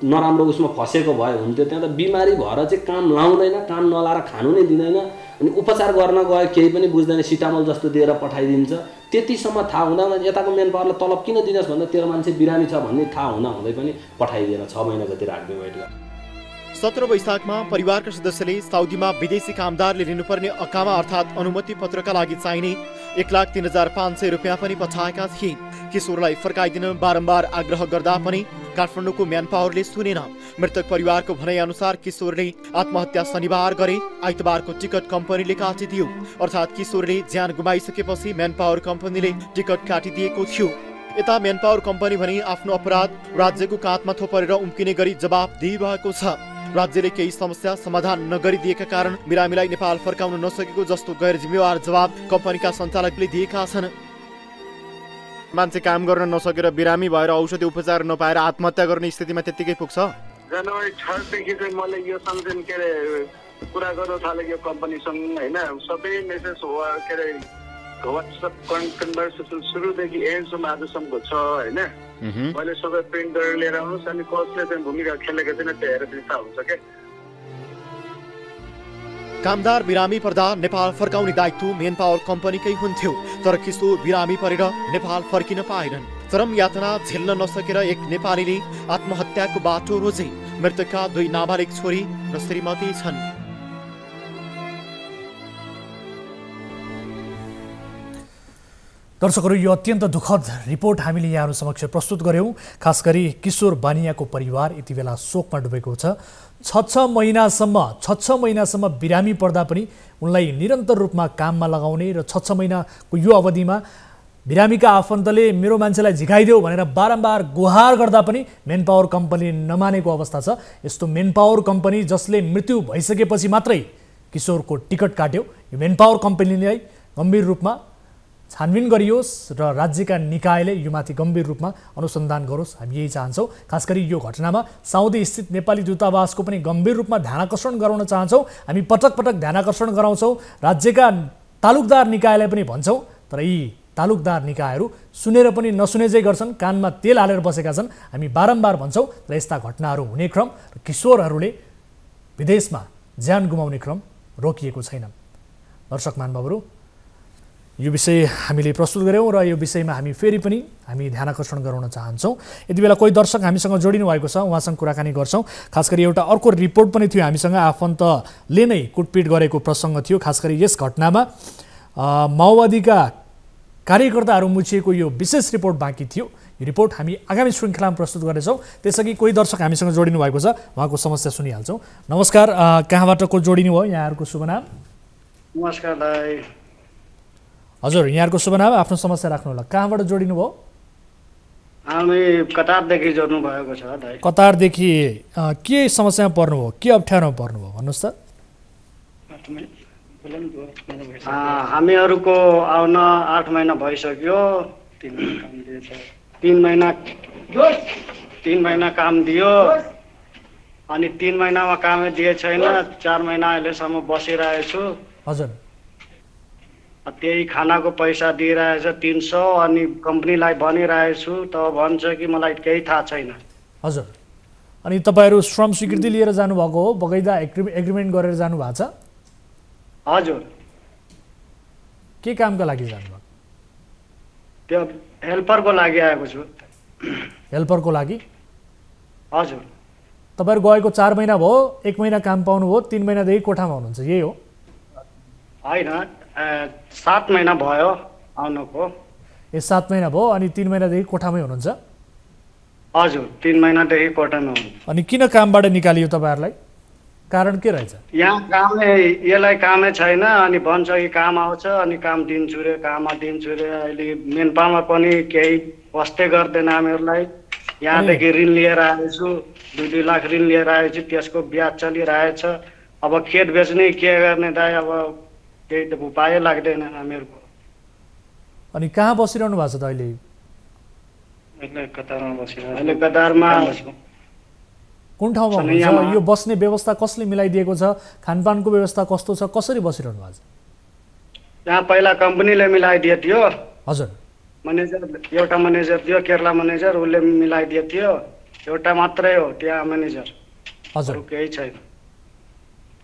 नराम्रो उसमा फसेको भए हुन्थ्यो। त्यहाँ त बिमारी भएर चाहिँ काम लाउँदैन, काम नलाएर खानु नै दिँदैन। अनि उपचार गर्न गए केही पनि बुझ्दैन, सिटामोल जस्तो दिएर पठाइदिन्छ। त्यतिसम्म थाहा हुँदा यताको म्यान पावरलाई तलब किन दिनुहोस् भन्दा तेरो मान्छे बिरामी छ भन्ने थाहा हुँदै पनि पठाइदिएर 6 महिना जति राख्ने वेट गर्छ। 17 वैशाखमा परिवारका सदस्यले साउदीमा विदेशी कामदारले लिनुपर्ने अकामा अर्थात् अनुमति पत्रका लागि चाहिने 1,03,500 रुपियाँ पनि पठाएका थिए। किशोरलाई फर्काइदिन बारम्बार आग्रह गर्दा पनि काठमाडौँको म्यान पावरले सुनेन। मृतक परिवारको भनाइअनुसार किशोरले आत्महत्या शनिबार गरे। आइतबारको टिकट कम्पनीले काटिदियो। अर्थात् किशोरले ज्यान गुमाइसकेपछि म्यान पावर कम्पनीले टिकट काटिदिएको थियो। यता म्यान पावर कम्पनी भने आफ्नो अपराध राज्यको काँधमा थोपरेर उम्किने गरी जवाब दिइरहेको छ। राज्यले केही समस्या समाधान नगरिदिएका कारण बिरामीलाई नेपाल फर्काउन नसकेको जस्तो गैर जिम्मेवार जवाब कम्पनीका सञ्चालकले दिएका छन्। मान्छे काम गर्न नसकेर बिरामी भएर औषधि उपचार नपाएर आत्महत्या गर्ने स्थितिमा त्यत्तिकै पुग्छ। जनवरी 6 देखि चाहिँ मैले यो सम्झन के अरे कुरा गर्न थालेँ यो कम्पनीसँग होइन। सबै मेसेज हो के अरे वाट्सएप कन्भर्सेसन सुरुदेखि एन्डसम्म आजसम्मको छ होइन। मैले सबै प्रिन्ट गरेर लिएर आउनुहोस् अनि कसले चाहिँ भूमिका खेलेको छैन त्यो हेरेर पनि थाहा हुन्छ क्या। कामदार बिरामी पर्दा नेपाल फर्काउने दायित्व म्यान पावर कम्पनीकै हुन्थ्यो। तर किशोर बिरामी परेर नेपाल फर्किन पाएनन्। चरम यातना झेल्न नसकेर एक नेपालीले आत्महत्याको बाटो रोजे। मृतकका 2 नाबालिग छोरी र श्रीमती छन्। दर्शकहरू, यो अत्यन्त दुःखद रिपोर्ट हामीले यहाँहरू समक्ष प्रस्तुत गर्यौँ। खास गरी किशोर बानियाको परिवार यति बेला शोकमा डुबेको छ। 6 महिनासम्म बिरामी पर्दा पनि उनलाई निरन्तर रूपमा काममा लगाउने र 6 महिनाको यो अवधिमा बिरामीका आफन्तले मेरो मान्छेलाई झिकाइदेऊ भनेर बारम्बार गुहार गर्दा पनि म्यान पावर कम्पनी नमानेको अवस्था छ। यस्तो म्यान पावर कम्पनी जसले मृत्यु भइसकेपछि मात्रै किशोरको टिकट काट्यो, यो म्यान पावर कम्पनीलाई गम्भीर रूपमा छानबिन गरियोस् र राज्यका निकायले यो माथि गम्भीर रूपमा अनुसन्धान गरोस्, हामी यही चाहन्छौँ। खास गरी यो घटनामा साउदी स्थित नेपाली दूतावासको पनि गम्भीर रूपमा ध्यानाकर्षण गराउन चाहन्छौँ। हामी पटक पटक ध्यानाकर्षण गराउँछौँ, राज्यका तालुकदार निकायलाई पनि भन्छौँ। तर यी तालुकदार निकायहरू सुनेर पनि नसुने चाहिँ गर्छन्, कानमा तेल हालेर बसेका छन्। हामी बारम्बार भन्छौँ र यस्ता घटनाहरू हुने क्रम र किशोरहरूले विदेशमा ज्यान गुमाउने क्रम रोकिएको छैन। दर्शक महानुभावहरू, यो विषय हामीले प्रस्तुत गऱ्यौँ र यो विषयमा हामी फेरि पनि ध्यानाकर्षण गराउन चाहन्छौँ। यति बेला कोही दर्शक हामीसँग जोडिनु भएको छ, उहाँसँग कुराकानी गर्छौँ। खास गरी एउटा अर्को रिपोर्ट पनि थियो हामीसँग, आफन्तले नै कुटपिट गरेको प्रसङ्ग थियो। खास गरी यस घटनामा माओवादीका कार्यकर्ताहरू मुछिएको यो विशेष रिपोर्ट बाँकी थियो। यो रिपोर्ट हामी आगामी श्रृङ्खलामा प्रस्तुत गर्नेछौँ। त्यसअघि कोही दर्शक हामीसँग जोडिनु भएको छ, उहाँको समस्या सुनिहाल्छौँ। नमस्कार, कहाँबाट को जोडिनु भयो? यहाँहरूको शुभ नाम? नमस्कार दाइ। हजुर, यहाँहरूको शुभ नाम, आफ्नो समस्या राख्नु होला। कहाँबाट जोडिनु भयो? हामी कतारदेखि जोड्नु भएको छ दाइ। कतारदेखि के समस्यामा पर्नुभयो, के अप्ठ्यारोमा पर्नुभयो भन्नुहोस् त। हामीहरूको आउन 8 महिना भइसक्यो। 3 महिना काम दियो अनि 3 महिनामा कामै दिए छैन। 4 महिना अहिलेसम्म बसिरहेछु। हजुर, त्यही खानाको पैसा दिइरहेछ 300 अनि कम्पनीलाई भनिरहेछु त भन्छ कि मलाई केही थाहा छैन। हजुर, अनि तपाईँहरू श्रम स्वीकृति लिएर जानुभएको हो, बगैदा एग्रिमेन्ट गरेर जानुभएको छ? हजुर। के कामका लागि जानुभएको? त्यो हेल्परको लागि आएको छु। हेल्परको लागि? हजुर। तपाईँहरू गएको 4 महिना भयो, 1 महिना काम पाउनुभयो, 3 महिनादेखि कोठामा हुनुहुन्छ, यही हो? होइन 7 महिना भयो आउनुको। ए 7 महिना भयो अनि 3 महिनादेखि कोठामै हुनुहुन्छ? हजुर 3 महिनादेखि कोठामै हुनु। अनि किन कामबाट निकालियो तपाईँहरूलाई? कारण के रहेछ? यहाँ कामै यसलाई कामै छैन अनि भन्छ कि काम आउँछ अनि काम दिन्छु रे काममा दिन्छु रे। अहिले मेन पावरमा पनि केही बस्दै गर्दैन हामीहरूलाई। यहाँदेखि ऋण लिएर आएछु 2-2 लाख ऋण लिएर आएछु त्यसको ब्याज चलिरहेछ। अब खेत बेच्ने के गर्ने दाइ अब केही त उपाय लाग्दैन हामीहरूको। अनि कहाँ बसिरहनु भएको छ त अहिले? कतारमा बसिरहेको। अहिले कतारमा कुन ठाउँमा हुनुहुन्छ? यो बस्ने व्यवस्था कसले मिलाइदिएको छ? खानपानको व्यवस्था कस्तो छ? कसरी बसिरहनु भएको छ? यहाँ पहिला कम्पनीले मिलाइदिएको थियो। हजुर म्यानेजर एउटा म्यानेजर थियो केरला म्यानेजर उसले मिलाइदिएको थियो। एउटा मात्रै हो त्यहाँ म्यानेजर। हजुर केही छैन।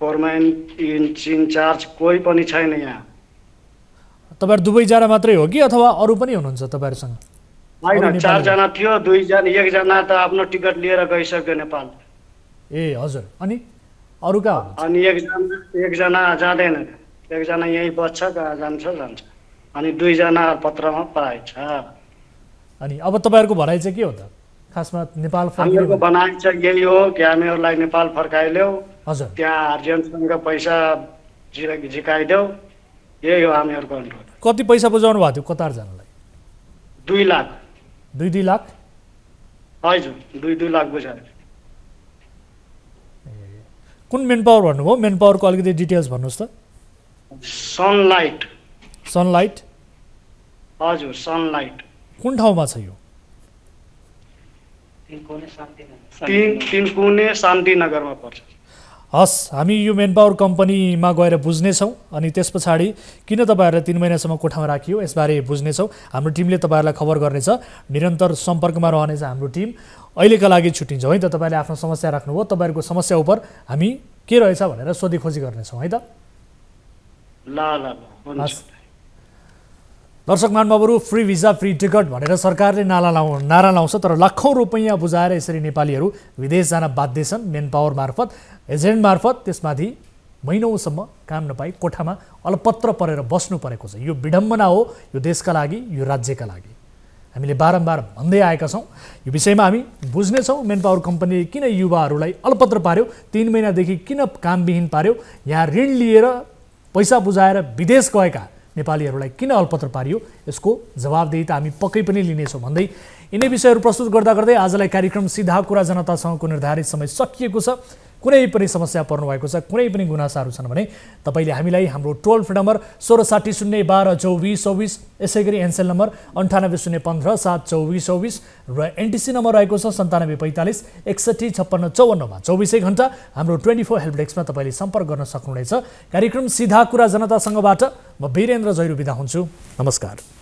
फोरम्यान इन्चार्ज कोही पनि छैन यहाँ। तपाईहरु दुवैजना मात्रै हो कि अथवा अरू पनि हुनुहुन्छ तपाईहरुसँग? होइन 4 जना थियो 2 जना 1 जना त आफ्नो टिकट लिएर गइसक्यो नेपाल। ए हजुर अनि अरू कहाँ हुनुहुन्छ? अनि एक जना जाँदैन। एक जना यही बस्छ कहाँ जान्छ अनि 2 जना पत्रमा पाएछ। अनि अब तपाईहरुको भनाइ चाहिँ के हो त? खासमा नेपाल फर्किएको भनाइ चाहिँ यही हो कि हामीहरुलाई नेपाल फर्काइदेऊ। हजुर त्यहाँ अर्जेन्टसँग पैसा झिकाइदेऊ। यही हो हामीहरुको अनुरोध। कति पैसा बुझाउनु भएको थियो कतार जानलाई? 2 लाख। 2 लाख? हजुर 2 लाख बुझायो। कुन मेन पावर भन्नुभयो? मेन पावरको अलिकति डिटेल्स भन्नुहोस् त। सनलाइट। सनलाइट? हजुर सनलाइट। कुन ठाउँमा छ यो? तीन कुने शान्तिनगरमा पर्छ। हस् हामी यो मेन पावर कम्पनीमा गएर बुझ्नेछौँ अनि त्यस पछाडि किन तपाईँहरूलाई 3 महिनासम्म कोठामा राखियो यसबारे बुझ्नेछौँ। हाम्रो टिमले तपाईँहरूलाई खबर गर्नेछ। निरन्तर सम्पर्कमा रहनेछ हाम्रो टिम। अहिलेका लागि छुट्टिन्छौँ है त। तपाईँले आफ्नो समस्या राख्नुभयो। तपाईँहरूको समस्या उप हामी के रहेछ भनेर सोधीखोजी गर्नेछौँ है त। ल हुन्छ। दर्शक महानुभावहरू फ्री भिजा फ्री टिकट भनेर सरकारले नारा लाउँछ तर लाखौँ रुपैयाँ बुझाएर यसरी नेपालीहरू विदेश जान बाध्य छन्। मेन पावर मार्फत एजेन्ट मार्फत त्यसमाथि महिनौसम्म काम नपाई कोठामा अलपत्र परेर बस्नु परेको छ। यो विडम्बना हो यो देशका लागि यो राज्यका लागि। हामीले बारम्बार भन्दै आएका छौँ। यो विषयमा हामी बुझ्नेछौँ मेन पावर कम्पनीले किन युवाहरूलाई अलपत्र पार्यो, 3 महिनादेखि किन कामविहीन पार्यो, यहाँ ऋण लिएर पैसा बुझाएर विदेश गएका नेपालीहरूलाई किन अलपत्र पारियो, यसको जवाबदेही त हामी पक्कै पनि लिनेछौँ भन्दै यिनै विषयहरू प्रस्तुत गर्दै आजलाई कार्यक्रम सिधा कुरा जनतासँगको निर्धारित समय सकिएको छ। कुनै पनि समस्या पर्नु भएको छ, कुनै पनि गुनासाहरू छन् भने तपाईले हामीलाई हाम्रो टोल फ्री नम्बर 1660122424 यसैगरी एनसेल नम्बर 9801572424 र एनटिसी नम्बर रहेको छ 9745 615654 मा 24 घण्टा हाम्रो 24 हेल्प डेस्कमा तपाईले सम्पर्क गर्न सक्नुहुनेछ। कार्यक्रम सिधा कुरा जनतासँगबाट म वीरेन्द्र जैरू बिदा हुन्छु। नमस्कार।